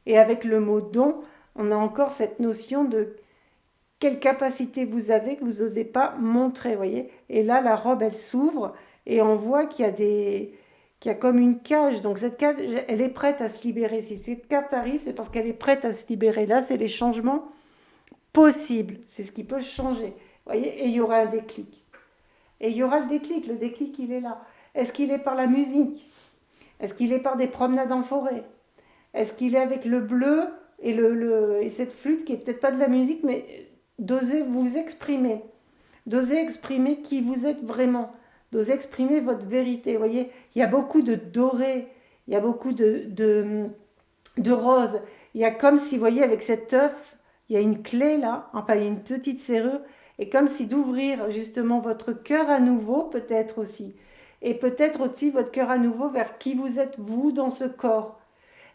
Et avec le mot don, on a encore cette notion de quelle capacité vous avez que vous n'osez pas montrer. Voyez. Et là, la robe, elle s'ouvre et on voit qu'il y a qui a comme une cage. Donc cette cage, elle est prête à se libérer. Si cette carte arrive, c'est parce qu'elle est prête à se libérer. Là, c'est les changements possibles. C'est ce qui peut changer. Vous voyez, et il y aura un déclic. Et il y aura le déclic. Le déclic, il est là. Est-ce qu'il est par la musique? Est-ce qu'il est par des promenades en forêt? Est-ce qu'il est avec le bleu et, et cette flûte qui est peut-être pas de la musique, mais d'oser vous exprimer? D'oser exprimer qui vous êtes vraiment, d'oser exprimer votre vérité. Vous voyez, il y a beaucoup de doré, il y a beaucoup de rose. Il y a comme si, vous voyez, avec cet œuf, il y a une clé là, enfin il y a une petite serrure, et comme si d'ouvrir justement votre cœur à nouveau, peut-être aussi. Et peut-être aussi votre cœur à nouveau vers qui vous êtes, vous, dans ce corps.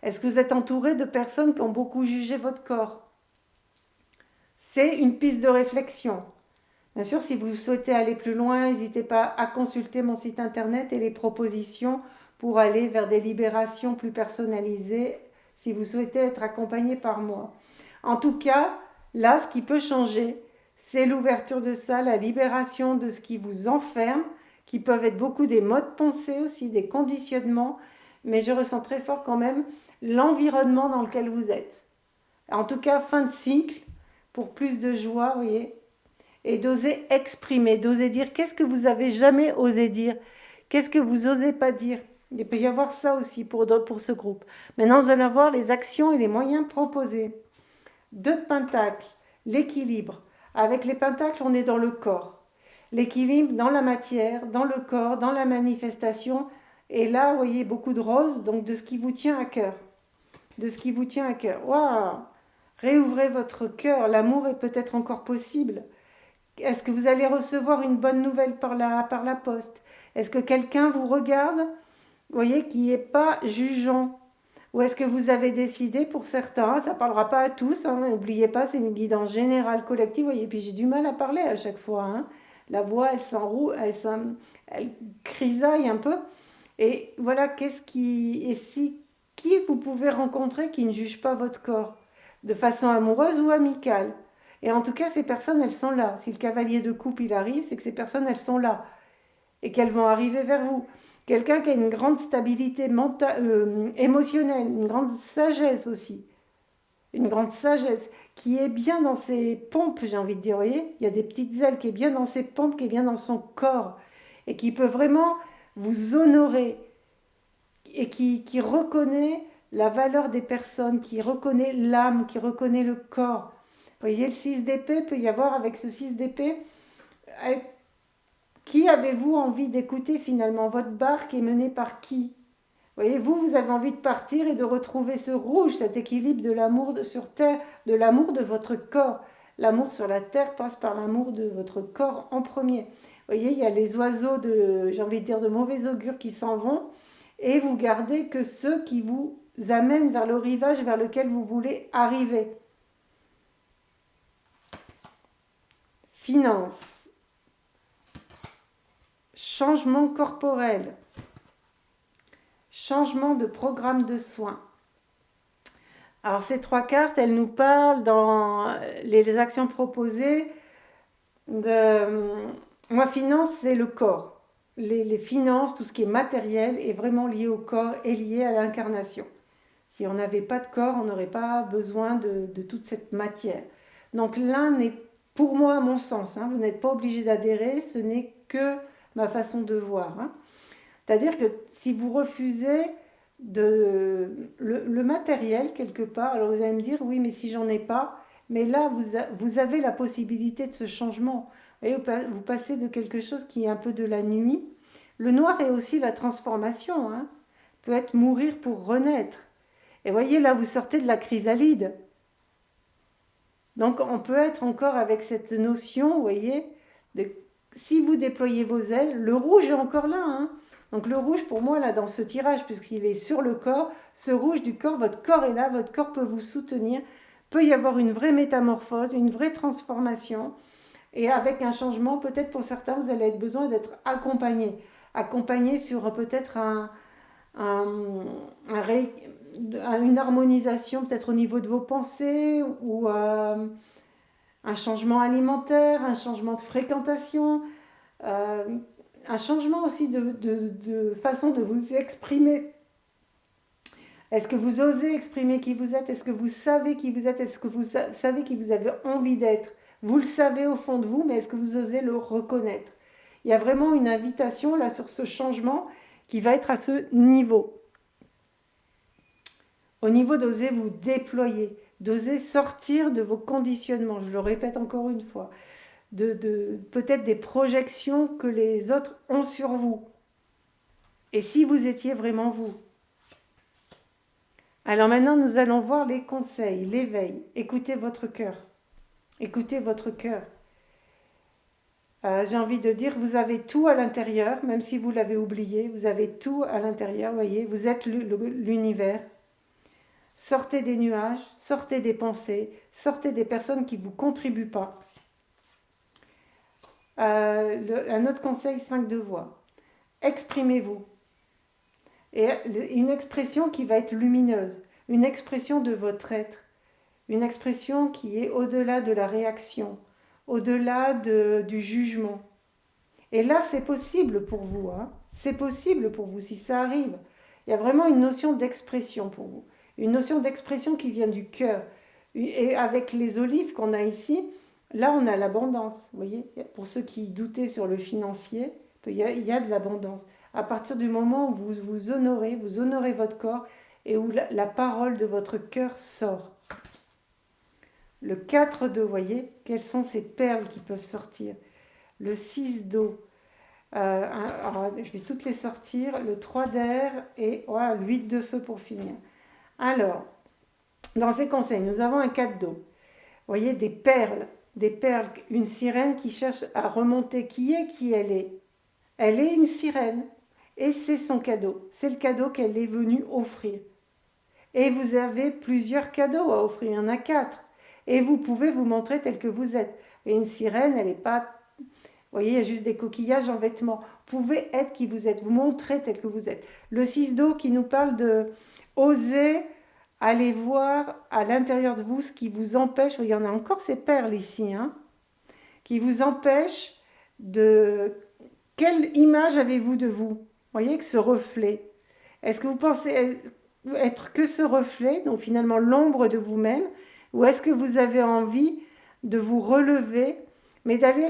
Est-ce que vous êtes entouré de personnes qui ont beaucoup jugé votre corps? C'est une piste de réflexion. Bien sûr, si vous souhaitez aller plus loin, n'hésitez pas à consulter mon site internet et les propositions pour aller vers des libérations plus personnalisées si vous souhaitez être accompagné par moi. En tout cas, là, ce qui peut changer, c'est l'ouverture de ça, la libération de ce qui vous enferme, qui peuvent être beaucoup des modes de pensée aussi, des conditionnements, mais je ressens très fort quand même l'environnement dans lequel vous êtes. En tout cas, fin de cycle, pour plus de joie, vous voyez, et d'oser exprimer, d'oser dire qu'est-ce que vous avez jamais osé dire, qu'est-ce que vous osez pas dire. Il peut y avoir ça aussi pour ce groupe. Maintenant, vous allez voir les actions et les moyens proposés. 2 de pentacles, l'équilibre. Avec les pentacles, on est dans le corps. L'équilibre dans la matière, dans le corps, dans la manifestation. Et là, vous voyez beaucoup de roses, donc de ce qui vous tient à cœur. De ce qui vous tient à cœur. Waouh! Réouvrez votre cœur, l'amour est peut-être encore possible. Est-ce que vous allez recevoir une bonne nouvelle par la poste? Est-ce que quelqu'un vous regarde, vous voyez, qui n'est pas jugeant? Ou est-ce que vous avez décidé pour certains, ça ne parlera pas à tous, hein, n'oubliez pas, c'est une guidance générale collective, vous voyez, puis j'ai du mal à parler à chaque fois. Hein. La voix, elle s'enroule, elle crisaille un peu. Et voilà, qui vous pouvez rencontrer qui ne juge pas votre corps, de façon amoureuse ou amicale? Et en tout cas, ces personnes, elles sont là. Si le cavalier de coupe, il arrive, c'est que ces personnes, elles sont là. Et qu'elles vont arriver vers vous. Quelqu'un qui a une grande stabilité émotionnelle, une grande sagesse aussi. Une grande sagesse qui est bien dans ses pompes, j'ai envie de dire. Vous voyez, il y a des petites ailes qui est bien dans ses pompes, qui est bien dans son corps. Et qui peut vraiment vous honorer. Et qui reconnaît la valeur des personnes, qui reconnaît l'âme, qui reconnaît le corps. Vous voyez, le 6 d'épée, peut y avoir avec ce 6 d'épée, qui avez-vous envie d'écouter finalement? Votre barque est menée par qui? Vous voyez, vous avez envie de partir et de retrouver ce rouge, cet équilibre de l'amour sur terre, de l'amour de votre corps. L'amour sur la terre passe par l'amour de votre corps en premier. Vous voyez, il y a les oiseaux j'ai envie de dire, de mauvais augure qui s'en vont, et vous gardez que ceux qui vous amènent vers le rivage vers lequel vous voulez arriver. Finance, changement corporel, changement de programme de soins. Alors ces 3 cartes, elles nous parlent dans les actions proposées moi, finance, c'est le corps. Les finances, tout ce qui est matériel est vraiment lié au corps et lié à l'incarnation. Si on n'avait pas de corps, on n'aurait pas besoin de toute cette matière. Donc l'un n'est, pour moi, à mon sens, hein, vous n'êtes pas obligé d'adhérer, ce n'est que ma façon de voir. Hein. C'est-à-dire que si vous refusez le matériel quelque part, alors vous allez me dire, oui, mais si j'en ai pas, mais là, vous avez la possibilité de ce changement. Vous passez de quelque chose qui est un peu de la nuit. Le noir est aussi la transformation, hein. Peut être mourir pour renaître. Et voyez, là, vous sortez de la chrysalide. Donc, on peut être encore avec cette notion, vous voyez, si vous déployez vos ailes, le rouge est encore là, hein. Donc le rouge, pour moi, là, dans ce tirage, puisqu'il est sur le corps, ce rouge du corps, votre corps est là, votre corps peut vous soutenir, peut y avoir une vraie métamorphose, une vraie transformation, et avec un changement, peut-être pour certains, vous allez avoir besoin d'être accompagné sur peut-être une harmonisation, peut-être au niveau de vos pensées, ou un changement alimentaire, un changement de fréquentation, un changement aussi de façon de vous exprimer. Est-ce que vous osez exprimer qui vous êtes? Est-ce que vous savez qui vous êtes? Est-ce que vous savez qui vous avez envie d'être? Vous le savez au fond de vous, mais est-ce que vous osez le reconnaître? Il y a vraiment une invitation là sur ce changement qui va être à ce niveau. Au niveau d'oser vous déployer, d'oser sortir de vos conditionnements, je le répète encore une fois, peut-être des projections que les autres ont sur vous. Et si vous étiez vraiment vous? Alors maintenant, nous allons voir les conseils, l'éveil. Écoutez votre cœur. Écoutez votre cœur. J'ai envie de dire, vous avez tout à l'intérieur, même si vous l'avez oublié, vous avez tout à l'intérieur, voyez, vous êtes l'univers. Sortez des nuages, sortez des pensées, sortez des personnes qui ne vous contribuent pas. Un autre conseil, 5 de voix. Exprimez-vous. Et une expression qui va être lumineuse, une expression de votre être, une expression qui est au-delà de la réaction, au-delà du jugement. Et là, c'est possible pour vous, hein. C'est possible pour vous si ça arrive. Il y a vraiment une notion d'expression pour vous, une notion d'expression qui vient du cœur. Et avec les olives qu'on a ici, là, on a l'abondance. Vous voyez, pour ceux qui doutaient sur le financier, il y a de l'abondance. À partir du moment où vous honorez votre corps et où la parole de votre cœur sort. Le 4 d'eau, vous voyez, quelles sont ces perles qui peuvent sortir? Le 6 d'eau, je vais toutes les sortir. Le 3 d'air et le 8 de feu pour finir. Alors, dans ces conseils, nous avons un 4 d'eau. Vous voyez, des perles, une sirène qui cherche à remonter. Qui elle est? Elle est une sirène. Et c'est son cadeau. C'est le cadeau qu'elle est venue offrir. Et vous avez plusieurs cadeaux à offrir. Il y en a 4. Et vous pouvez vous montrer tel que vous êtes. Et une sirène, elle n'est pas... Vous voyez, il y a juste des coquillages en vêtements. Vous pouvez être qui vous êtes. Vous montrer tel que vous êtes. Le 6 d'eau qui nous parle de oser aller voir à l'intérieur de vous ce qui vous empêche. Il y en a encore ces perles ici, hein, qui vous empêchent de... Quelle image avez-vous de vous? Vous voyez que ce reflet. Est-ce que vous pensez être que ce reflet, donc finalement l'ombre de vous-même, ou est-ce que vous avez envie de vous relever, mais d'aller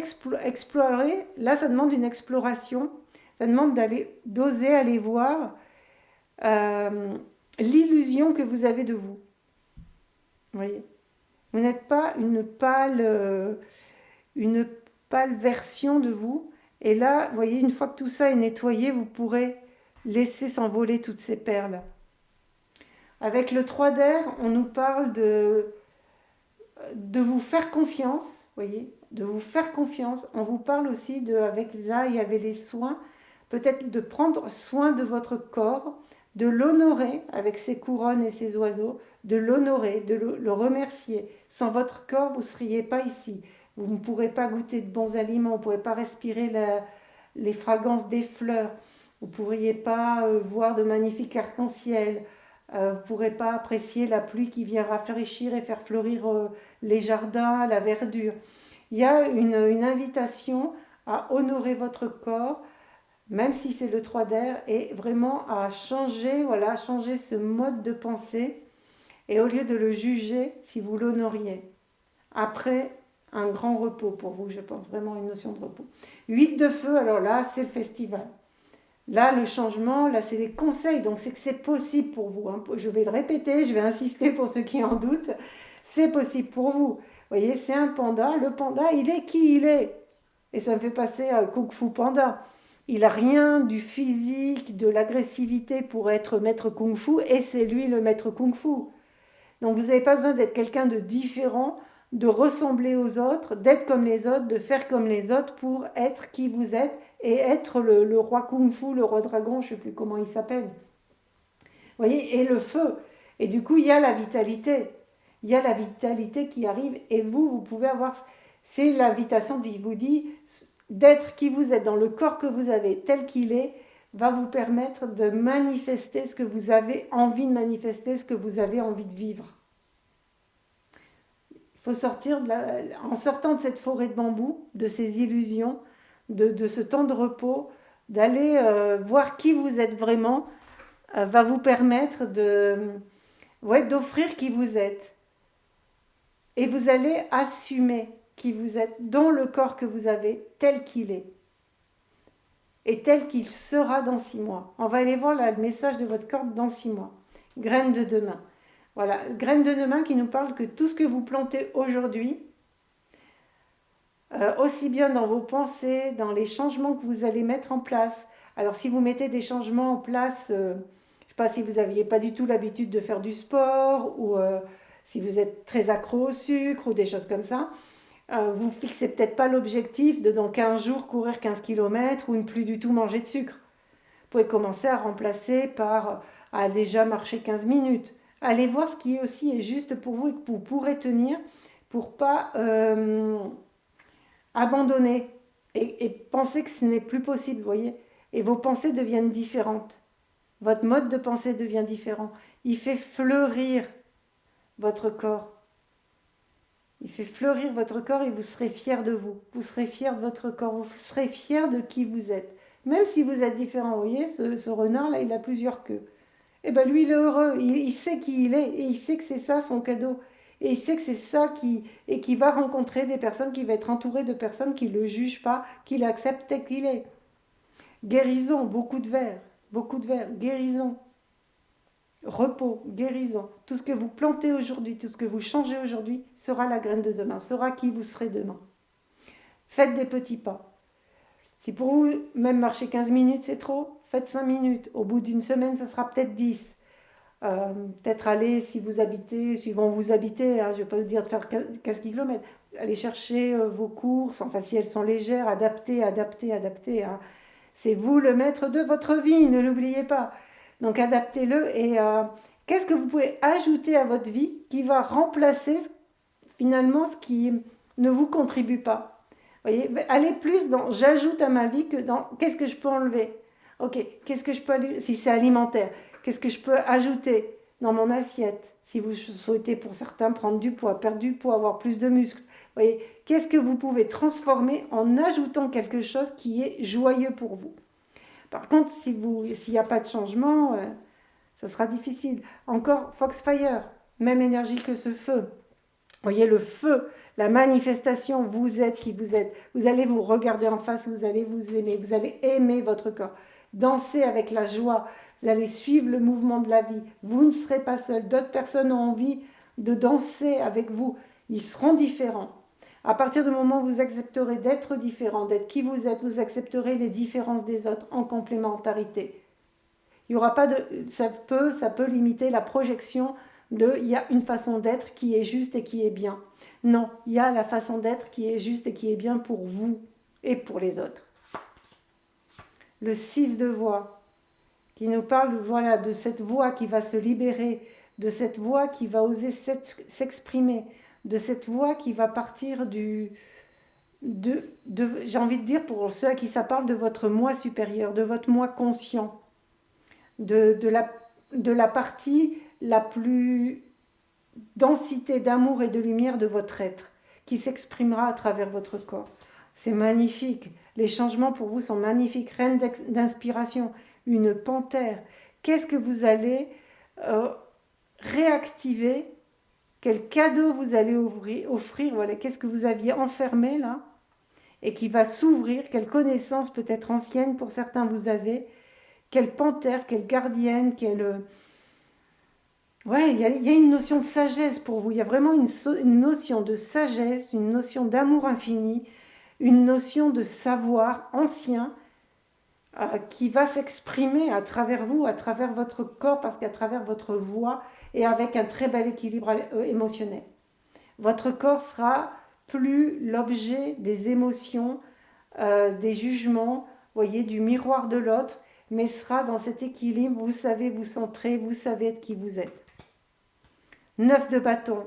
explorer? Là, ça demande une exploration. Ça demande d'oser aller voir l'illusion que vous avez de vous. Vous voyez, vous n'êtes pas une pâle version de vous. Et là, vous voyez, une fois que tout ça est nettoyé, vous pourrez laisser s'envoler toutes ces perles. Avec le 3 d'air, on nous parle de vous faire confiance, voyez, de vous faire confiance. On vous parle aussi là, il y avait les soins, peut-être de prendre soin de votre corps, de l'honorer avec ses couronnes et ses oiseaux, de l'honorer, de le remercier. Sans votre corps, vous ne seriez pas ici. Vous ne pourrez pas goûter de bons aliments, vous ne pourrez pas respirer les fragrances des fleurs, vous ne pourriez pas voir de magnifiques arcs-en-ciel, vous ne pourrez pas apprécier la pluie qui vient rafraîchir et faire fleurir les jardins, la verdure. Il y a une invitation à honorer votre corps, même si c'est le 3 d'air, et vraiment à changer, changer ce mode de pensée, et au lieu de le juger, si vous l'honoriez. Après, un grand repos pour vous, je pense, vraiment une notion de repos. 8 de feu, alors là, c'est le festival. Là, le changement, là, c'est les conseils, donc c'est que c'est possible pour vous. Hein. Je vais le répéter, je vais insister pour ceux qui en doutent. C'est possible pour vous. Vous voyez, c'est un panda. Le panda, il est qui il est. Et ça me fait passer à Kung Fu Panda. Il n'a rien du physique, de l'agressivité pour être maître Kung Fu, et c'est lui le maître Kung Fu. Donc vous n'avez pas besoin d'être quelqu'un de différent, de ressembler aux autres, d'être comme les autres, de faire comme les autres pour être qui vous êtes et être le roi Kung Fu, le roi dragon, je ne sais plus comment il s'appelle. Vous voyez, et le feu. Et du coup, il y a la vitalité. Il y a la vitalité qui arrive et vous pouvez avoir... C'est l'invitation qui vous dit d'être qui vous êtes, dans le corps que vous avez, tel qu'il est, va vous permettre de manifester ce que vous avez envie de manifester, ce que vous avez envie de vivre. Il faut sortir, en sortant de cette forêt de bambou, de ces illusions, de ce temps de repos, d'aller voir qui vous êtes vraiment, va vous permettre ouais, d'offrir qui vous êtes. Et vous allez assumer qui vous êtes dans le corps que vous avez tel qu'il est et tel qu'il sera dans 6 mois. On va aller voir là le message de votre corps dans 6 mois. Graine de demain. Voilà, graine de demain qui nous parle que tout ce que vous plantez aujourd'hui, aussi bien dans vos pensées, dans les changements que vous allez mettre en place. Alors si vous mettez des changements en place, je ne sais pas si vous n'aviez pas du tout l'habitude de faire du sport ou si vous êtes très accro au sucre ou des choses comme ça, vous ne fixez peut-être pas l'objectif de dans 15 jours courir 15 km ou ne plus du tout manger de sucre. Vous pouvez commencer à remplacer par à déjà marcher 15 minutes. Allez voir ce qui aussi est juste pour vous et que vous pourrez tenir pour pas abandonner et penser que ce n'est plus possible, vous voyez. Et vos pensées deviennent différentes. Votre mode de pensée devient différent. Il fait fleurir votre corps. Il fait fleurir votre corps et vous serez fier de vous. Vous serez fier de votre corps. Vous serez fier de qui vous êtes. Même si vous êtes différent, vous voyez, ce renard-là, il a plusieurs queues. Et bien lui, il est heureux. Il sait qui il est et il sait que c'est ça son cadeau. Et il sait que c'est ça et qui va rencontrer des personnes, qui va être entouré de personnes qui ne le jugent pas, qui l'acceptent tel qu'il est. Guérison, beaucoup de verre, guérison, repos, guérison. Tout ce que vous plantez aujourd'hui, tout ce que vous changez aujourd'hui sera la graine de demain, sera qui vous serez demain. Faites des petits pas. Si pour vous, même marcher 15 minutes, c'est trop, faites 5 minutes. Au bout d'une semaine, ça sera peut-être 10. Peut-être aller, si vous habitez, suivant où vous habitez, hein, je ne vais pas vous dire de faire 15 km, aller chercher vos courses, enfin si elles sont légères, adaptez. Hein. C'est vous le maître de votre vie, ne l'oubliez pas. Donc adaptez-le et qu'est-ce que vous pouvez ajouter à votre vie qui va remplacer finalement ce qui ne vous contribue pas. Voyez, allez plus dans j'ajoute à ma vie que dans qu'est-ce que je peux enlever. Ok, qu'est-ce que je peux si c'est alimentaire, qu'est-ce que je peux ajouter dans mon assiette si vous souhaitez pour certains prendre du poids, perdre du poids, avoir plus de muscles. Voyez, qu'est-ce que vous pouvez transformer en ajoutant quelque chose qui est joyeux pour vous. Par contre, s'il n'y a pas de changement, ça sera difficile. Encore Foxfire, même énergie que ce feu. Voyez le feu, la manifestation, vous êtes qui vous êtes. Vous allez vous regarder en face, vous allez vous aimer, vous allez aimer votre corps. Danser avec la joie, vous allez suivre le mouvement de la vie. Vous ne serez pas seul. D'autres personnes ont envie de danser avec vous. Ils seront différents. À partir du moment où vous accepterez d'être différent, d'être qui vous êtes, vous accepterez les différences des autres en complémentarité. Il y aura pas de, ça peut limiter la projection il y a une façon d'être qui est juste et qui est bien. Non, il y a la façon d'être qui est juste et qui est bien pour vous et pour les autres. Le 6 de voix qui nous parle voilà, de cette voix qui va se libérer, de cette voix qui va oser s'exprimer, de cette voix qui va partir j'ai envie de dire pour ceux à qui ça parle, de votre moi supérieur, de votre moi conscient, de la partie la plus densité d'amour et de lumière de votre être, qui s'exprimera à travers votre corps. C'est magnifique. Les changements pour vous sont magnifiques. Reine d'inspiration, une panthère. Qu'est-ce que vous allez réactiver? Quel cadeau vous allez offrir? Voilà, qu'est-ce que vous aviez enfermé là et qui va s'ouvrir? Quelle connaissance peut-être ancienne pour certains vous avez? Quelle panthère, quelle gardienne, quelle... Ouais, il y a une notion de sagesse pour vous. Il y a vraiment une notion de sagesse, une notion d'amour infini, une notion de savoir ancien qui va s'exprimer à travers vous, à travers votre corps, parce qu'à travers votre voix et avec un très bel équilibre émotionnel. Votre corps sera plus l'objet des émotions, des jugements, voyez, du miroir de l'autre, mais sera dans cet équilibre, vous savez vous centrer, vous savez être qui vous êtes. 9 de bâton.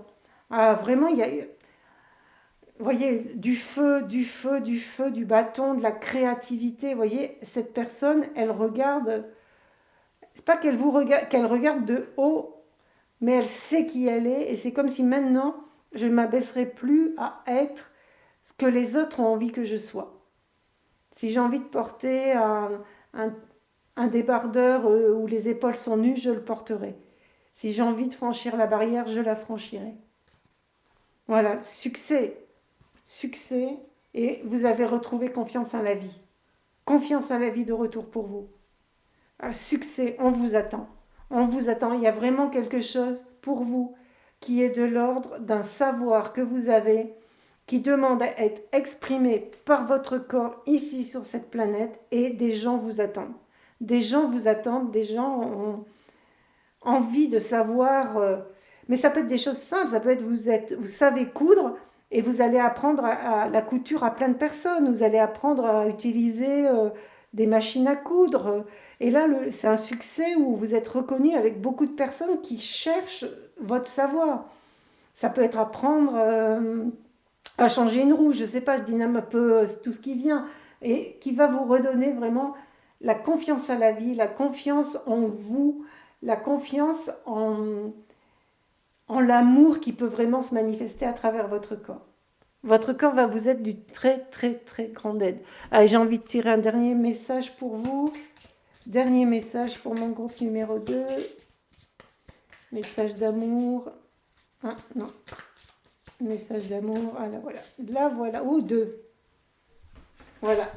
Ah, vraiment, il y a, vous voyez, du feu, du bâton, de la créativité. Vous voyez, cette personne, elle regarde, c'est pas qu'elle vous regarde, qu'elle regarde de haut, mais elle sait qui elle est, et c'est comme si maintenant, je ne m'abaisserai plus à être ce que les autres ont envie que je sois. Si j'ai envie de porter un, un débardeur où les épaules sont nues, je le porterai. Si j'ai envie de franchir la barrière, je la franchirai. Voilà, succès, succès, et vous avez retrouvé confiance en la vie. Confiance en la vie de retour pour vous. Un succès, on vous attend. On vous attend. Il y a vraiment quelque chose pour vous qui est de l'ordre d'un savoir que vous avez, qui demande à être exprimé par votre corps ici sur cette planète, et des gens vous attendent. Des gens vous attendent, des gens ont envie de savoir, mais ça peut être des choses simples, ça peut être vous savez coudre et vous allez apprendre la couture à plein de personnes, vous allez apprendre à utiliser des machines à coudre. Et là, c'est un succès où vous êtes reconnu avec beaucoup de personnes qui cherchent votre savoir. Ça peut être apprendre à changer une roue, je ne sais pas, je dis un peu tout ce qui vient, et qui va vous redonner vraiment la confiance à la vie, la confiance en vous, la confiance en l'amour qui peut vraiment se manifester à travers votre corps. Votre corps va vous être d'une très très très grande aide. Allez, j'ai envie de tirer un dernier message pour vous. Dernier message pour mon groupe numéro 2. Message d'amour. Ah, non. Message d'amour. Ah là voilà. Là voilà. Oh, 2. Voilà.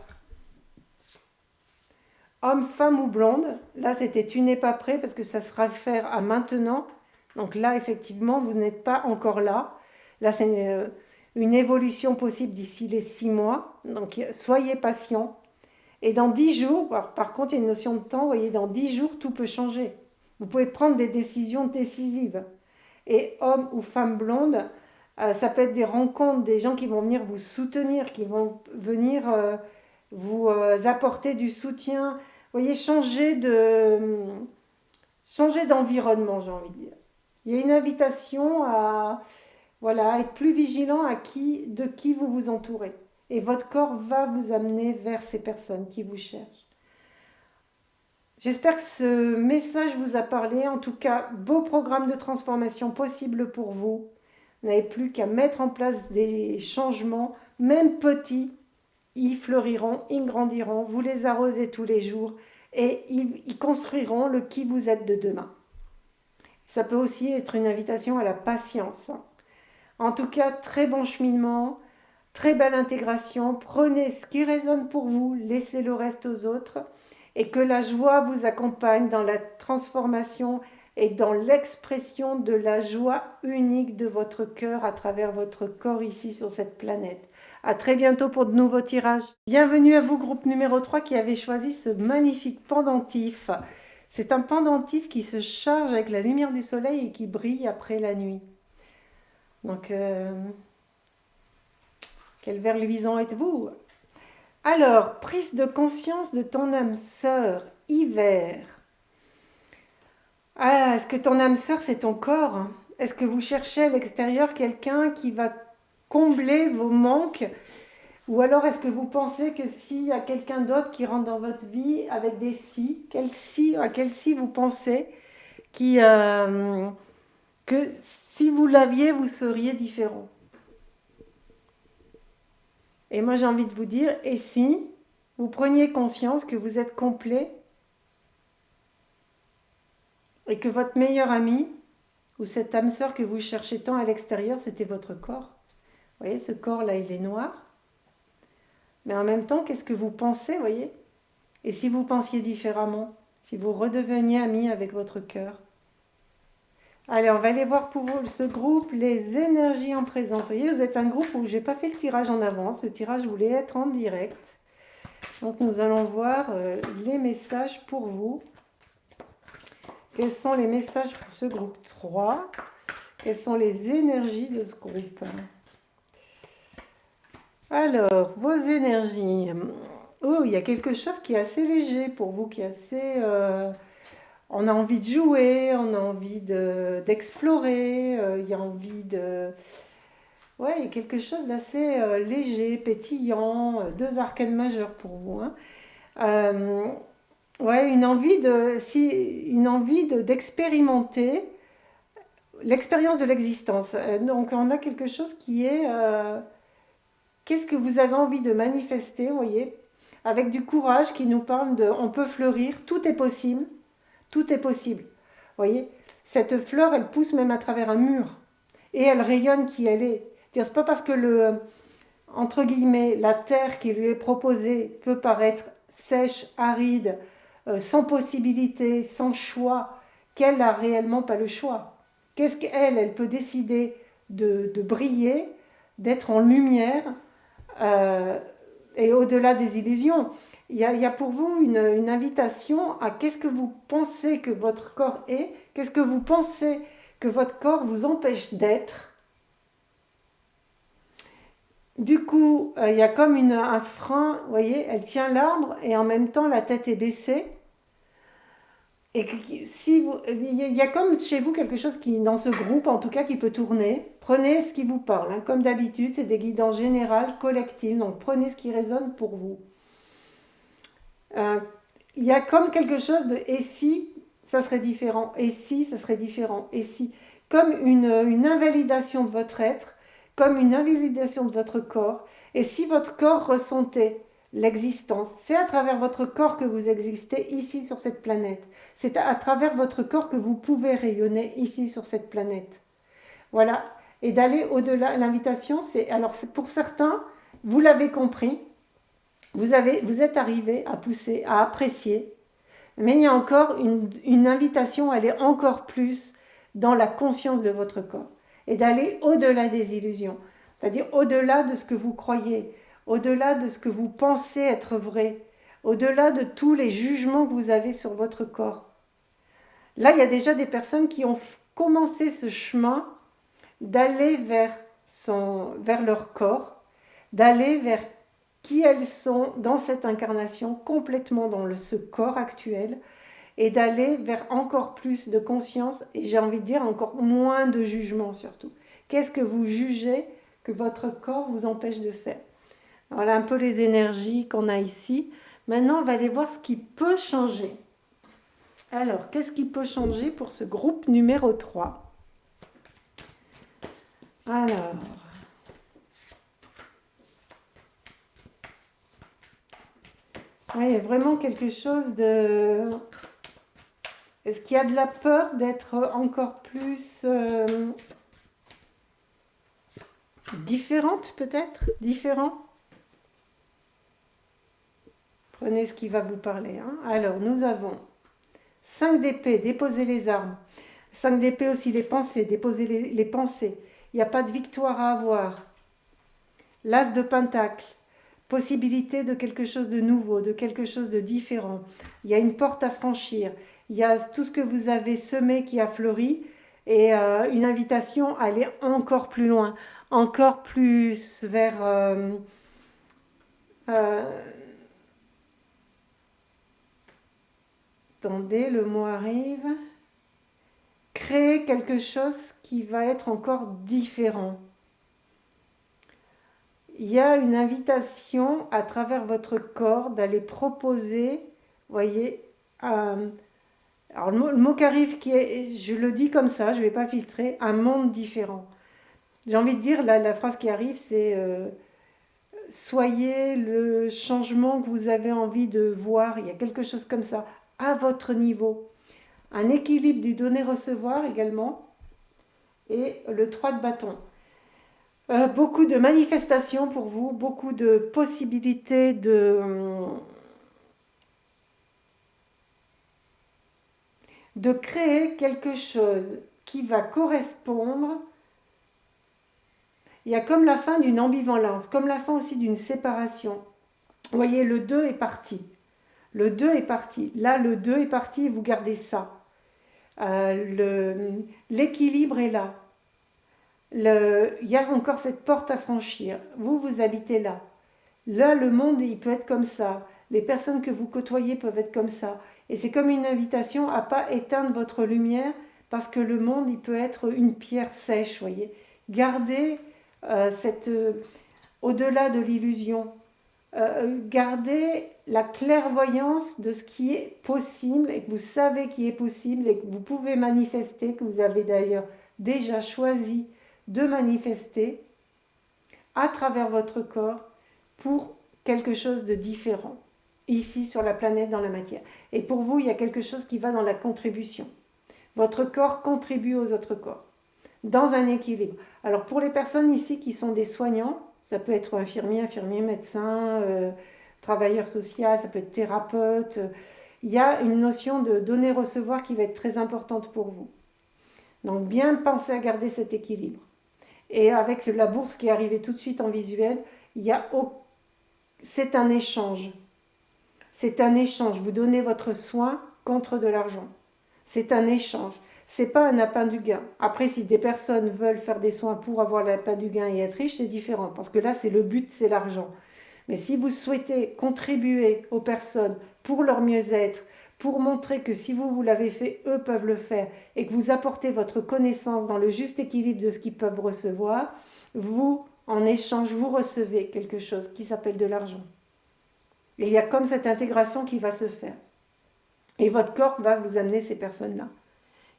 Homme, femme ou blonde. Là, c'était tu n'es pas prêt parce que ça se réfère à maintenant. Donc là, effectivement, vous n'êtes pas encore là. Là, c'est une évolution possible d'ici les 6 mois. Donc, soyez patient. Et dans 10 jours, par contre, il y a une notion de temps. Vous voyez, dans 10 jours, tout peut changer. Vous pouvez prendre des décisions décisives. Et homme ou femme blonde, ça peut être des rencontres, des gens qui vont venir vous soutenir, qui vont venir vous apporter du soutien. Vous voyez, changer d'environnement, j'ai envie de dire. Il y a une invitation à, voilà, être plus vigilant de qui vous vous entourez. Et votre corps va vous amener vers ces personnes qui vous cherchent. J'espère que ce message vous a parlé. En tout cas, beau programme de transformation possible pour vous. Vous n'avez plus qu'à mettre en place des changements, même petits. Ils fleuriront, ils grandiront. Vous les arrosez tous les jours et ils construiront le qui vous êtes de demain. Ça peut aussi être une invitation à la patience. En tout cas, très bon cheminement, très belle intégration. Prenez ce qui résonne pour vous, laissez le reste aux autres, et que la joie vous accompagne dans la transformation et dans l'expression de la joie unique de votre cœur à travers votre corps ici sur cette planète. À très bientôt pour de nouveaux tirages. Bienvenue à vous, groupe numéro 3 qui avez choisi ce magnifique pendentif. C'est un pendentif qui se charge avec la lumière du soleil et qui brille après la nuit. Donc, quel ver luisant êtes-vous? Alors, prise de conscience de ton âme sœur, hiver. Ah, est-ce que ton âme sœur, c'est ton corps? Est-ce que vous cherchez à l'extérieur quelqu'un qui va combler vos manques? Ou alors est-ce que vous pensez que s'il y a quelqu'un d'autre qui rentre dans votre vie avec des si, à quel si vous pensez que si vous l'aviez, vous seriez différent? Et moi j'ai envie de vous dire, et si vous preniez conscience que vous êtes complet et que votre meilleur ami ou cette âme sœur que vous cherchez tant à l'extérieur, c'était votre corps. Vous voyez, ce corps-là, il est noir. Mais en même temps, qu'est-ce que vous pensez, voyez? Et si vous pensiez différemment? Si vous redeveniez ami avec votre cœur? Allez, on va aller voir pour vous, ce groupe, les énergies en présence. Vous voyez, vous êtes un groupe où je n'ai pas fait le tirage en avance. Le tirage voulait être en direct. Donc, nous allons voir les messages pour vous. Quels sont les messages pour ce groupe 3? Quelles sont les énergies de ce groupe? Alors, vos énergies. Oh, il y a quelque chose qui est assez léger pour vous, qui est assez... on a envie de jouer, on a envie d'explorer, il y a envie de... Ouais, il y a quelque chose d'assez léger, pétillant, 2 arcanes majeures pour vous. Hein. Ouais, une envie d'expérimenter l'expérience de l'existence. Donc, on a quelque chose qui est... qu'est-ce que vous avez envie de manifester, vous voyez? avec du courage qui nous parle de on peut fleurir, tout est possible, tout est possible. Vous voyez, cette fleur, elle pousse même à travers un mur et elle rayonne qui elle est. C'est pas parce que entre guillemets, la terre qui lui est proposée peut paraître sèche, aride, sans possibilité, sans choix, qu'elle n'a réellement pas le choix. Qu'est-ce qu'elle, elle peut décider de briller, d'être en lumière, euh, et au-delà des illusions. Il y a pour vous une invitation à qu'est-ce que vous pensez que votre corps est, qu'est-ce que vous pensez que votre corps vous empêche d'être. Du coup, il y a comme un frein, vous voyez, elle tient l'arbre et en même temps la tête est baissée. Et si vous, il y a comme chez vous quelque chose qui, dans ce groupe en tout cas, qui peut tourner. Prenez ce qui vous parle. Hein. Comme d'habitude, c'est des guidances générales, collectives. Donc prenez ce qui résonne pour vous. Euh, il y a comme quelque chose de et si ça serait différent, et si ça serait différent, et si. Comme une invalidation de votre être, comme une invalidation de votre corps. Et si votre corps ressentait l'existence, c'est à travers votre corps que vous existez ici sur cette planète. C'est à travers votre corps que vous pouvez rayonner ici sur cette planète. Voilà. Et d'aller au-delà. L'invitation, c'est. Alors, c'est pour certains, vous l'avez compris, vous êtes arrivé à pousser, à apprécier, mais il y a encore une invitation à aller encore plus dans la conscience de votre corps et d'aller au-delà des illusions, c'est-à-dire au-delà de ce que vous croyez, au-delà de ce que vous pensez être vrai, au-delà de tous les jugements que vous avez sur votre corps. Là, il y a déjà des personnes qui ont commencé ce chemin d'aller vers leur corps, d'aller vers qui elles sont dans cette incarnation, complètement dans ce corps actuel, et d'aller vers encore plus de conscience, et j'ai envie de dire encore moins de jugement surtout. Qu'est-ce que vous jugez que votre corps vous empêche de faire? Voilà un peu les énergies qu'on a ici. Maintenant, on va aller voir ce qui peut changer. Alors, qu'est-ce qui peut changer pour ce groupe numéro 3? Alors, il y a vraiment quelque chose de... Est-ce qu'il y a de la peur d'être encore plus différente peut-être? Différent? Prenez ce qui va vous parler. Hein. Alors, nous avons 5 d'épée, déposez les armes. 5 d'épée aussi, les pensées, déposez les pensées. Il n'y a pas de victoire à avoir. L'as de pentacle, possibilité de quelque chose de nouveau, de quelque chose de différent. Il y a une porte à franchir. Il y a tout ce que vous avez semé qui a fleuri et une invitation à aller encore plus loin, encore plus vers... attendez, le mot arrive. Créer quelque chose qui va être encore différent. Il y a une invitation à travers votre corps d'aller proposer, voyez, alors le mot qui arrive, je le dis comme ça, je ne vais pas filtrer, un monde différent. J'ai envie de dire, la phrase qui arrive, c'est soyez le changement que vous avez envie de voir. Il y a quelque chose comme ça, à votre niveau. Un équilibre du donner-recevoir également. Et le 3 de bâton. Beaucoup de manifestations pour vous, beaucoup de possibilités de créer quelque chose qui va correspondre. Il y a comme la fin d'une ambivalence, comme la fin aussi d'une séparation. Vous voyez, le 2 est parti. Le 2 est parti. Là, le 2 est parti et vous gardez ça. L'équilibre est là. Il y a encore cette porte à franchir. Vous habitez là. Là, le monde, il peut être comme ça. Les personnes que vous côtoyez peuvent être comme ça. Et c'est comme une invitation à ne pas éteindre votre lumière parce que le monde, il peut être une pierre sèche, voyez. Gardez au-delà de l'illusion, gardez la clairvoyance de ce qui est possible et que vous savez qui est possible et que vous pouvez manifester, que vous avez d'ailleurs déjà choisi de manifester à travers votre corps pour quelque chose de différent. ici sur la planète, dans la matière. Et pour vous, il y a quelque chose qui va dans la contribution. Votre corps contribue aux autres corps, dans un équilibre. Alors pour les personnes ici qui sont des soignants, ça peut être infirmier, médecin, travailleur social, ça peut être thérapeute. Il y a une notion de donner-recevoir qui va être très importante pour vous. Donc bien penser à garder cet équilibre. Et avec la bourse qui est arrivée tout de suite en visuel, c'est un échange. C'est un échange. Vous donnez votre soin contre de l'argent. C'est un échange. C'est pas un appât du gain. Après, si des personnes veulent faire des soins pour avoir l'appât du gain et être riche, c'est différent. Parce que là, c'est le but, c'est l'argent. Mais si vous souhaitez contribuer aux personnes pour leur mieux-être, pour montrer que si vous l'avez fait, eux peuvent le faire, et que vous apportez votre connaissance dans le juste équilibre de ce qu'ils peuvent recevoir, vous, en échange, vous recevez quelque chose qui s'appelle de l'argent. Et il y a comme cette intégration qui va se faire. Et votre corps va vous amener ces personnes-là.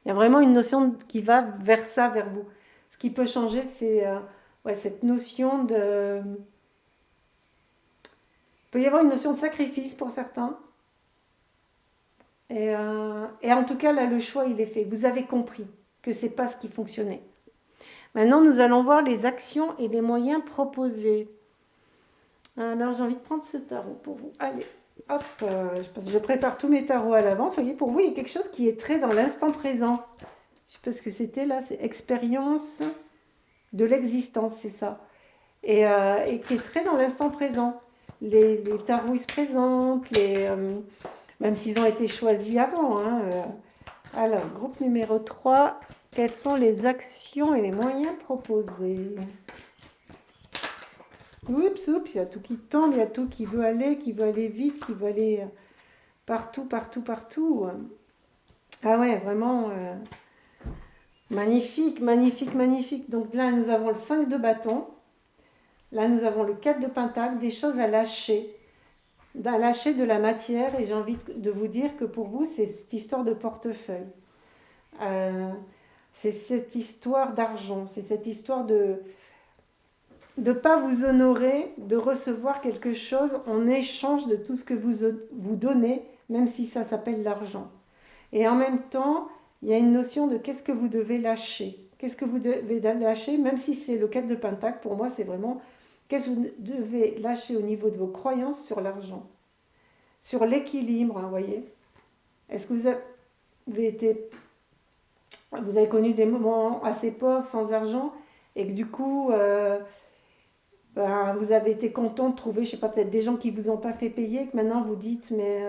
Il y a vraiment une notion qui va vers ça, vers vous. Ce qui peut changer, c'est cette notion de... Il peut y avoir une notion de sacrifice pour certains. Et en tout cas, là, le choix, il est fait. Vous avez compris que ce n'est pas ce qui fonctionnait. Maintenant, nous allons voir les actions et les moyens proposés. Alors, j'ai envie de prendre ce tarot pour vous. Allez, hop, je prépare tous mes tarots à l'avance. Vous voyez, pour vous, il y a quelque chose qui est très dans l'instant présent. Je ne sais pas ce que c'était là, c'est expérience de l'existence, c'est ça. Et qui est très dans l'instant présent. Les tarots, ils se présentent, même s'ils ont été choisis avant. Alors, groupe numéro 3, quelles sont les actions et les moyens proposés? Oups, il y a tout qui tombe, il y a tout qui veut aller vite, qui veut aller partout. Ah ouais, vraiment magnifique. Donc là, nous avons le 5 de bâton. Là, nous avons le 4 de pentacle, des choses à lâcher de la matière. Et j'ai envie de vous dire que pour vous, c'est cette histoire de portefeuille. C'est cette histoire d'argent, c'est cette histoire de ne pas vous honorer, de recevoir quelque chose en échange de tout ce que vous donnez, même si ça s'appelle l'argent. Et en même temps, il y a une notion de qu'est-ce que vous devez lâcher. Qu'est-ce que vous devez lâcher, même si c'est le 4 de pentacle, pour moi c'est vraiment qu'est-ce que vous devez lâcher au niveau de vos croyances sur l'argent, sur l'équilibre, vous voyez. Est-ce que vous avez connu des moments assez pauvres, sans argent, et que du coup, vous avez été content de trouver, je sais pas, peut-être des gens qui vous ont pas fait payer, que maintenant vous dites, mais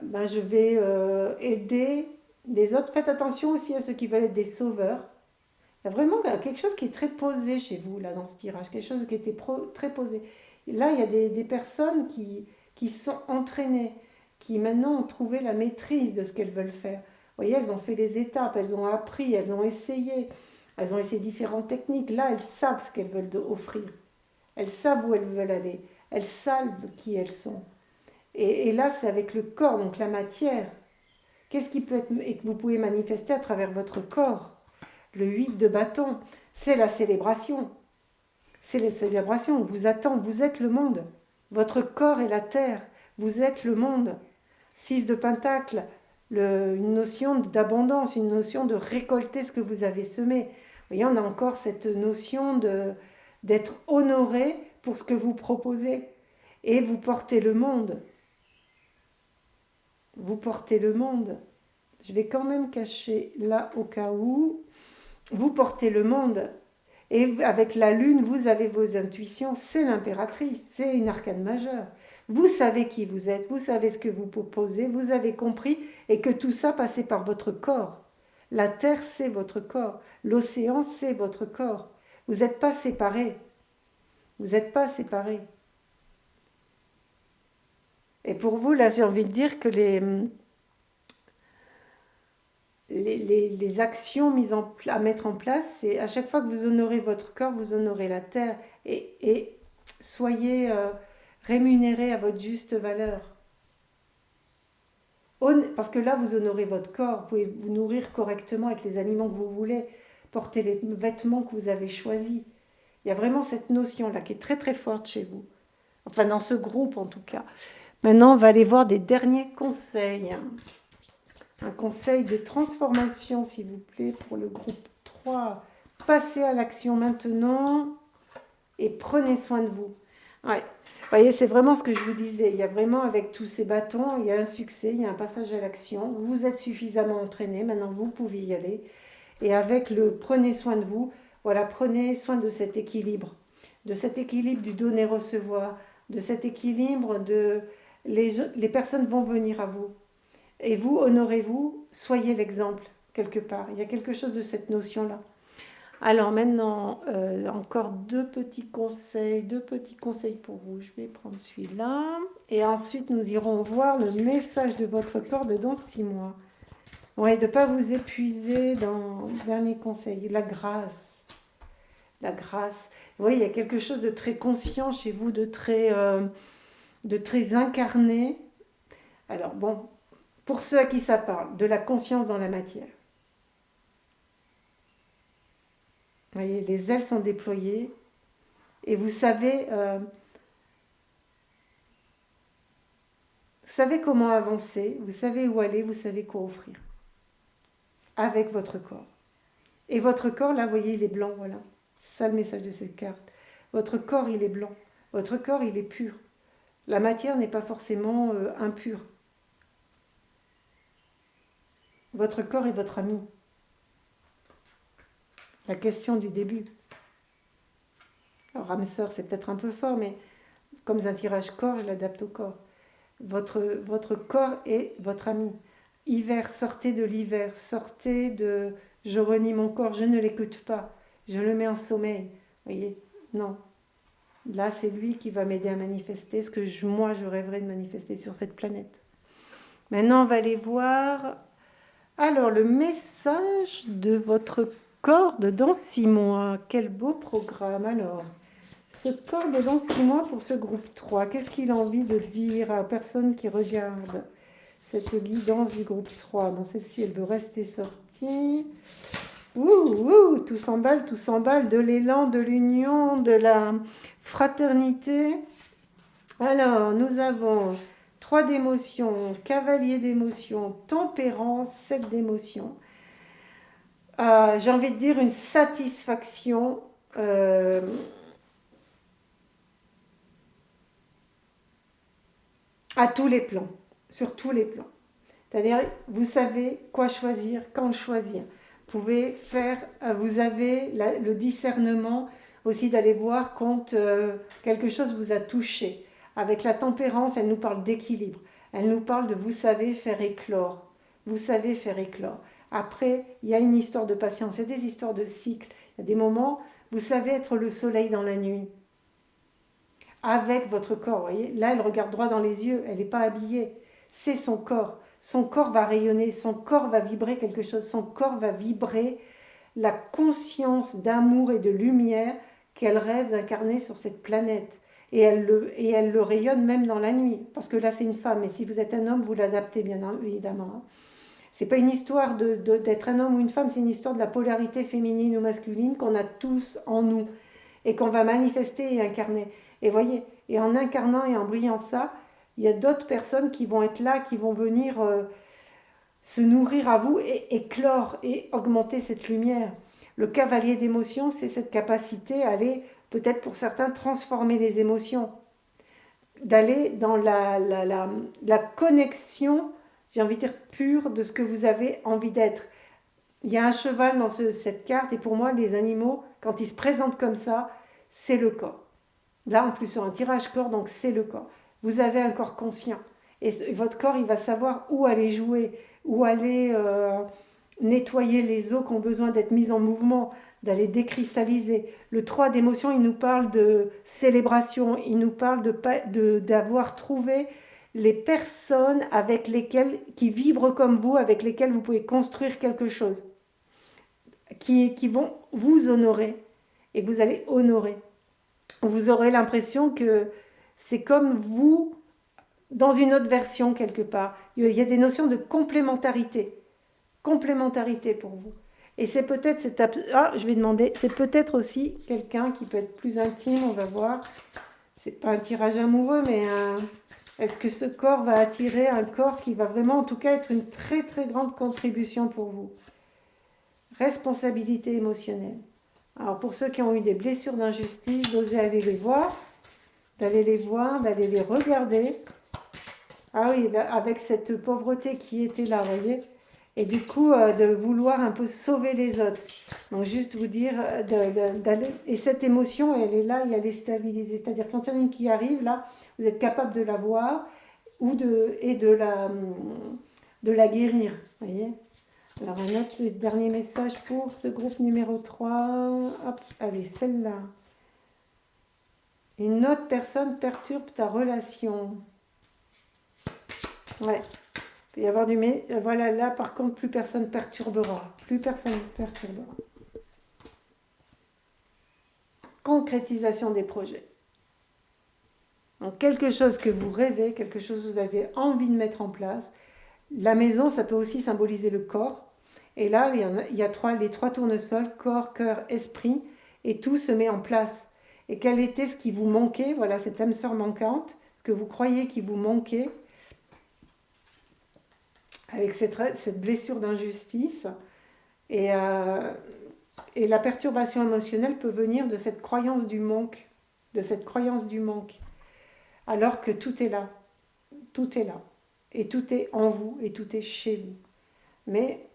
je vais aider les autres. Faites attention aussi à ceux qui veulent être des sauveurs. Il y a vraiment quelque chose qui est très posé chez vous, là, dans ce tirage, quelque chose qui était très posé. Et là, il y a des personnes qui sont entraînées, qui maintenant ont trouvé la maîtrise de ce qu'elles veulent faire. Vous voyez, elles ont fait les étapes, elles ont appris, elles ont essayé différentes techniques. Là, elles savent ce qu'elles veulent offrir. Elles savent où elles veulent aller. Elles savent qui elles sont. Et là, c'est avec le corps, donc la matière. Qu'est-ce qui peut être, et que vous pouvez manifester à travers votre corps? Le 8 de bâton, c'est la célébration. C'est la célébration, on vous attend, vous êtes le monde. Votre corps est la terre, vous êtes le monde. 6 de pentacle, une notion d'abondance, une notion de récolter ce que vous avez semé. Vous voyez, on a encore cette notion d'être honoré pour ce que vous proposez. Et vous portez le monde. Vous portez le monde. Je vais quand même cacher là au cas où. Vous portez le monde. Et avec la lune, vous avez vos intuitions. C'est l'impératrice, c'est une arcane majeure. Vous savez qui vous êtes, vous savez ce que vous proposez, vous avez compris et que tout ça passait par votre corps. La terre, c'est votre corps. L'océan, c'est votre corps. Vous n'êtes pas séparés. Vous n'êtes pas séparés. Et pour vous, là, j'ai envie de dire que les actions à mettre en place, c'est à chaque fois que vous honorez votre corps, vous honorez la terre et soyez rémunérés à votre juste valeur. Parce que là, vous honorez votre corps, vous pouvez vous nourrir correctement avec les aliments que vous voulez, porter les vêtements que vous avez choisis. Il y a vraiment cette notion-là qui est très très forte chez vous. Enfin, dans ce groupe en tout cas. Maintenant, on va aller voir des derniers conseils. Un conseil de transformation, s'il vous plaît, pour le groupe 3. Passez à l'action maintenant et prenez soin de vous. Ouais. Vous voyez, c'est vraiment ce que je vous disais. Il y a vraiment, avec tous ces bâtons, il y a un succès, il y a un passage à l'action. Vous êtes suffisamment entraîné, maintenant vous pouvez y aller. Et avec le prenez soin de vous, voilà, prenez soin de cet équilibre. De cet équilibre du donner-recevoir, de cet équilibre de... Les personnes vont venir à vous. Et vous, honorez-vous, soyez l'exemple, quelque part. Il y a quelque chose de cette notion-là. Alors maintenant, encore deux petits conseils pour vous. Je vais prendre celui-là. Et ensuite, nous irons voir le message de votre corps dans 6 mois. Ouais, de ne pas vous épuiser dans le dernier conseil, la grâce. La grâce. Vous voyez, il y a quelque chose de très conscient chez vous, de très incarné. Alors bon, pour ceux à qui ça parle, de la conscience dans la matière. Vous voyez, les ailes sont déployées et vous savez comment avancer, vous savez où aller, vous savez quoi offrir avec votre corps. Et votre corps, là, vous voyez, il est blanc, voilà. C'est ça le message de cette carte. Votre corps, il est blanc. Votre corps, il est pur. La matière n'est pas forcément impure. Votre corps est votre ami. La question du début. Alors, âme sœur, c'est peut-être un peu fort, mais comme un tirage corps, je l'adapte au corps. Votre corps est votre ami. Hiver, sortez de l'hiver, sortez de je renie mon corps, je ne l'écoute pas, je le mets en sommeil. Vous voyez, non. Là, c'est lui qui va m'aider à manifester ce que moi, je rêverais de manifester sur cette planète. Maintenant, on va aller voir. Alors, le message de votre corps dans 6 mois. Quel beau programme. Alors, ce corps dans 6 mois pour ce groupe 3. Qu'est-ce qu'il a envie de dire à personne qui regarde cette guidance du groupe 3? Bon, celle-ci, elle veut rester sortie. Tout s'emballe, de l'élan, de l'union, de la fraternité. Alors, nous avons 3 d'émotions, cavalier d'émotions, tempérance, 7 d'émotions. J'ai envie de dire une satisfaction à tous les plans, sur tous les plans. C'est-à-dire, vous savez quoi choisir, quand le choisir. Vous avez le discernement aussi d'aller voir quand quelque chose vous a touché. Avec la tempérance, elle nous parle d'équilibre. Elle nous parle de vous savez faire éclore. Vous savez faire éclore. Après, il y a une histoire de patience, il y a des histoires de cycle. Il y a des moments, vous savez être le soleil dans la nuit. Avec votre corps, vous voyez. Là, elle regarde droit dans les yeux, elle n'est pas habillée. C'est son corps. Son corps va rayonner, son corps va vibrer quelque chose, son corps va vibrer la conscience d'amour et de lumière qu'elle rêve d'incarner sur cette planète. Et elle le rayonne même dans la nuit, parce que là c'est une femme, et si vous êtes un homme, vous l'adaptez bien évidemment. C'est pas une histoire d'être un homme ou une femme, c'est une histoire de la polarité féminine ou masculine qu'on a tous en nous, et qu'on va manifester et incarner. Et voyez, et en incarnant et en brillant ça, il y a d'autres personnes qui vont être là, qui vont venir se nourrir à vous et éclore et augmenter cette lumière. Le cavalier d'émotions, c'est cette capacité à aller, peut-être pour certains, transformer les émotions, d'aller dans la connexion, j'ai envie de dire pure, de ce que vous avez envie d'être. Il y a un cheval dans cette carte, et pour moi, les animaux, quand ils se présentent comme ça, c'est le corps. Là, en plus, sur un tirage corps, donc c'est le corps. Vous avez un corps conscient. Et votre corps, il va savoir où aller jouer, où aller nettoyer les os qui ont besoin d'être mises en mouvement, d'aller décristalliser. Le 3 d'émotion, il nous parle de célébration, il nous parle d'avoir trouvé les personnes avec lesquelles, qui vibrent comme vous, avec lesquelles vous pouvez construire quelque chose, qui vont vous honorer et que vous allez honorer. Vous aurez l'impression que c'est comme vous dans une autre version quelque part. Il y a des notions de complémentarité pour vous. Et c'est peut-être je vais demander, c'est peut-être aussi quelqu'un qui peut être plus intime, on va voir. c'est pas un tirage amoureux, mais est-ce que ce corps va attirer un corps qui va vraiment, en tout cas, être une très très grande contribution pour vous? Responsabilité émotionnelle. Alors pour ceux qui ont eu des blessures d'injustice, d'oser aller les voir, d'aller les voir, d'aller les regarder. Ah oui, là, avec cette pauvreté qui était là, vous voyez. Et du coup, de vouloir un peu sauver les autres. Donc juste vous dire, d'aller... Et cette émotion, elle est là et elle est stabilisée. C'est-à-dire quand il y en a une qui arrive, là, vous êtes capable de la voir ou de la guérir, vous voyez. Alors un autre dernier message pour ce groupe numéro 3. Hop, allez, celle-là. Une autre personne perturbe ta relation. Ouais. Il peut y avoir du... Mais voilà, là par contre, plus personne perturbera. Plus personne perturbera. Concrétisation des projets. Donc quelque chose que vous rêvez, quelque chose que vous avez envie de mettre en place. La maison, ça peut aussi symboliser le corps. Et là, il y a les trois tournesols, corps, cœur, esprit, et tout se met en place. Et quel était ce qui vous manquait, voilà, cette âme sœur manquante, ce que vous croyez qui vous manquait, avec cette blessure d'injustice. Et, euh, et la perturbation émotionnelle peut venir de cette croyance du manque, de cette croyance du manque. Alors que tout est là, tout est là. Et tout est en vous, et tout est chez vous. Mais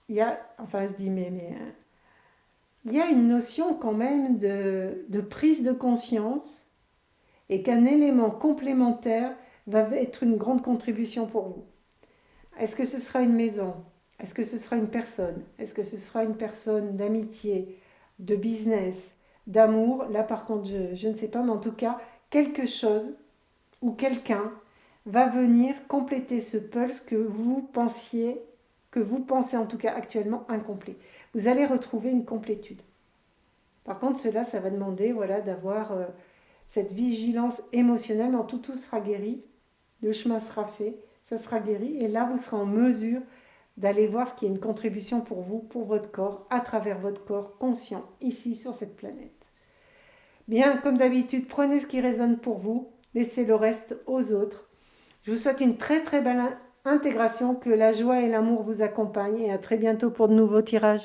il y a, enfin je dis il y a une notion quand même de prise de conscience et qu'un élément complémentaire va être une grande contribution pour vous. Est-ce que ce sera une maison? Est-ce que ce sera une personne? Est-ce que ce sera une personne d'amitié, de business, d'amour? Là par contre je ne sais pas, mais en tout cas quelque chose ou quelqu'un va venir compléter ce pulse que vous pensez en tout cas actuellement incomplet. Vous allez retrouver une complétude. Par contre, cela, ça va demander voilà, d'avoir cette vigilance émotionnelle. Mais en tout sera guéri, le chemin sera fait, ça sera guéri. Et là, vous serez en mesure d'aller voir ce qui est une contribution pour vous, pour votre corps, à travers votre corps conscient, ici sur cette planète. Bien, comme d'habitude, prenez ce qui résonne pour vous, laissez le reste aux autres. Je vous souhaite une très très belle intégration, que la joie et l'amour vous accompagnent et à très bientôt pour de nouveaux tirages.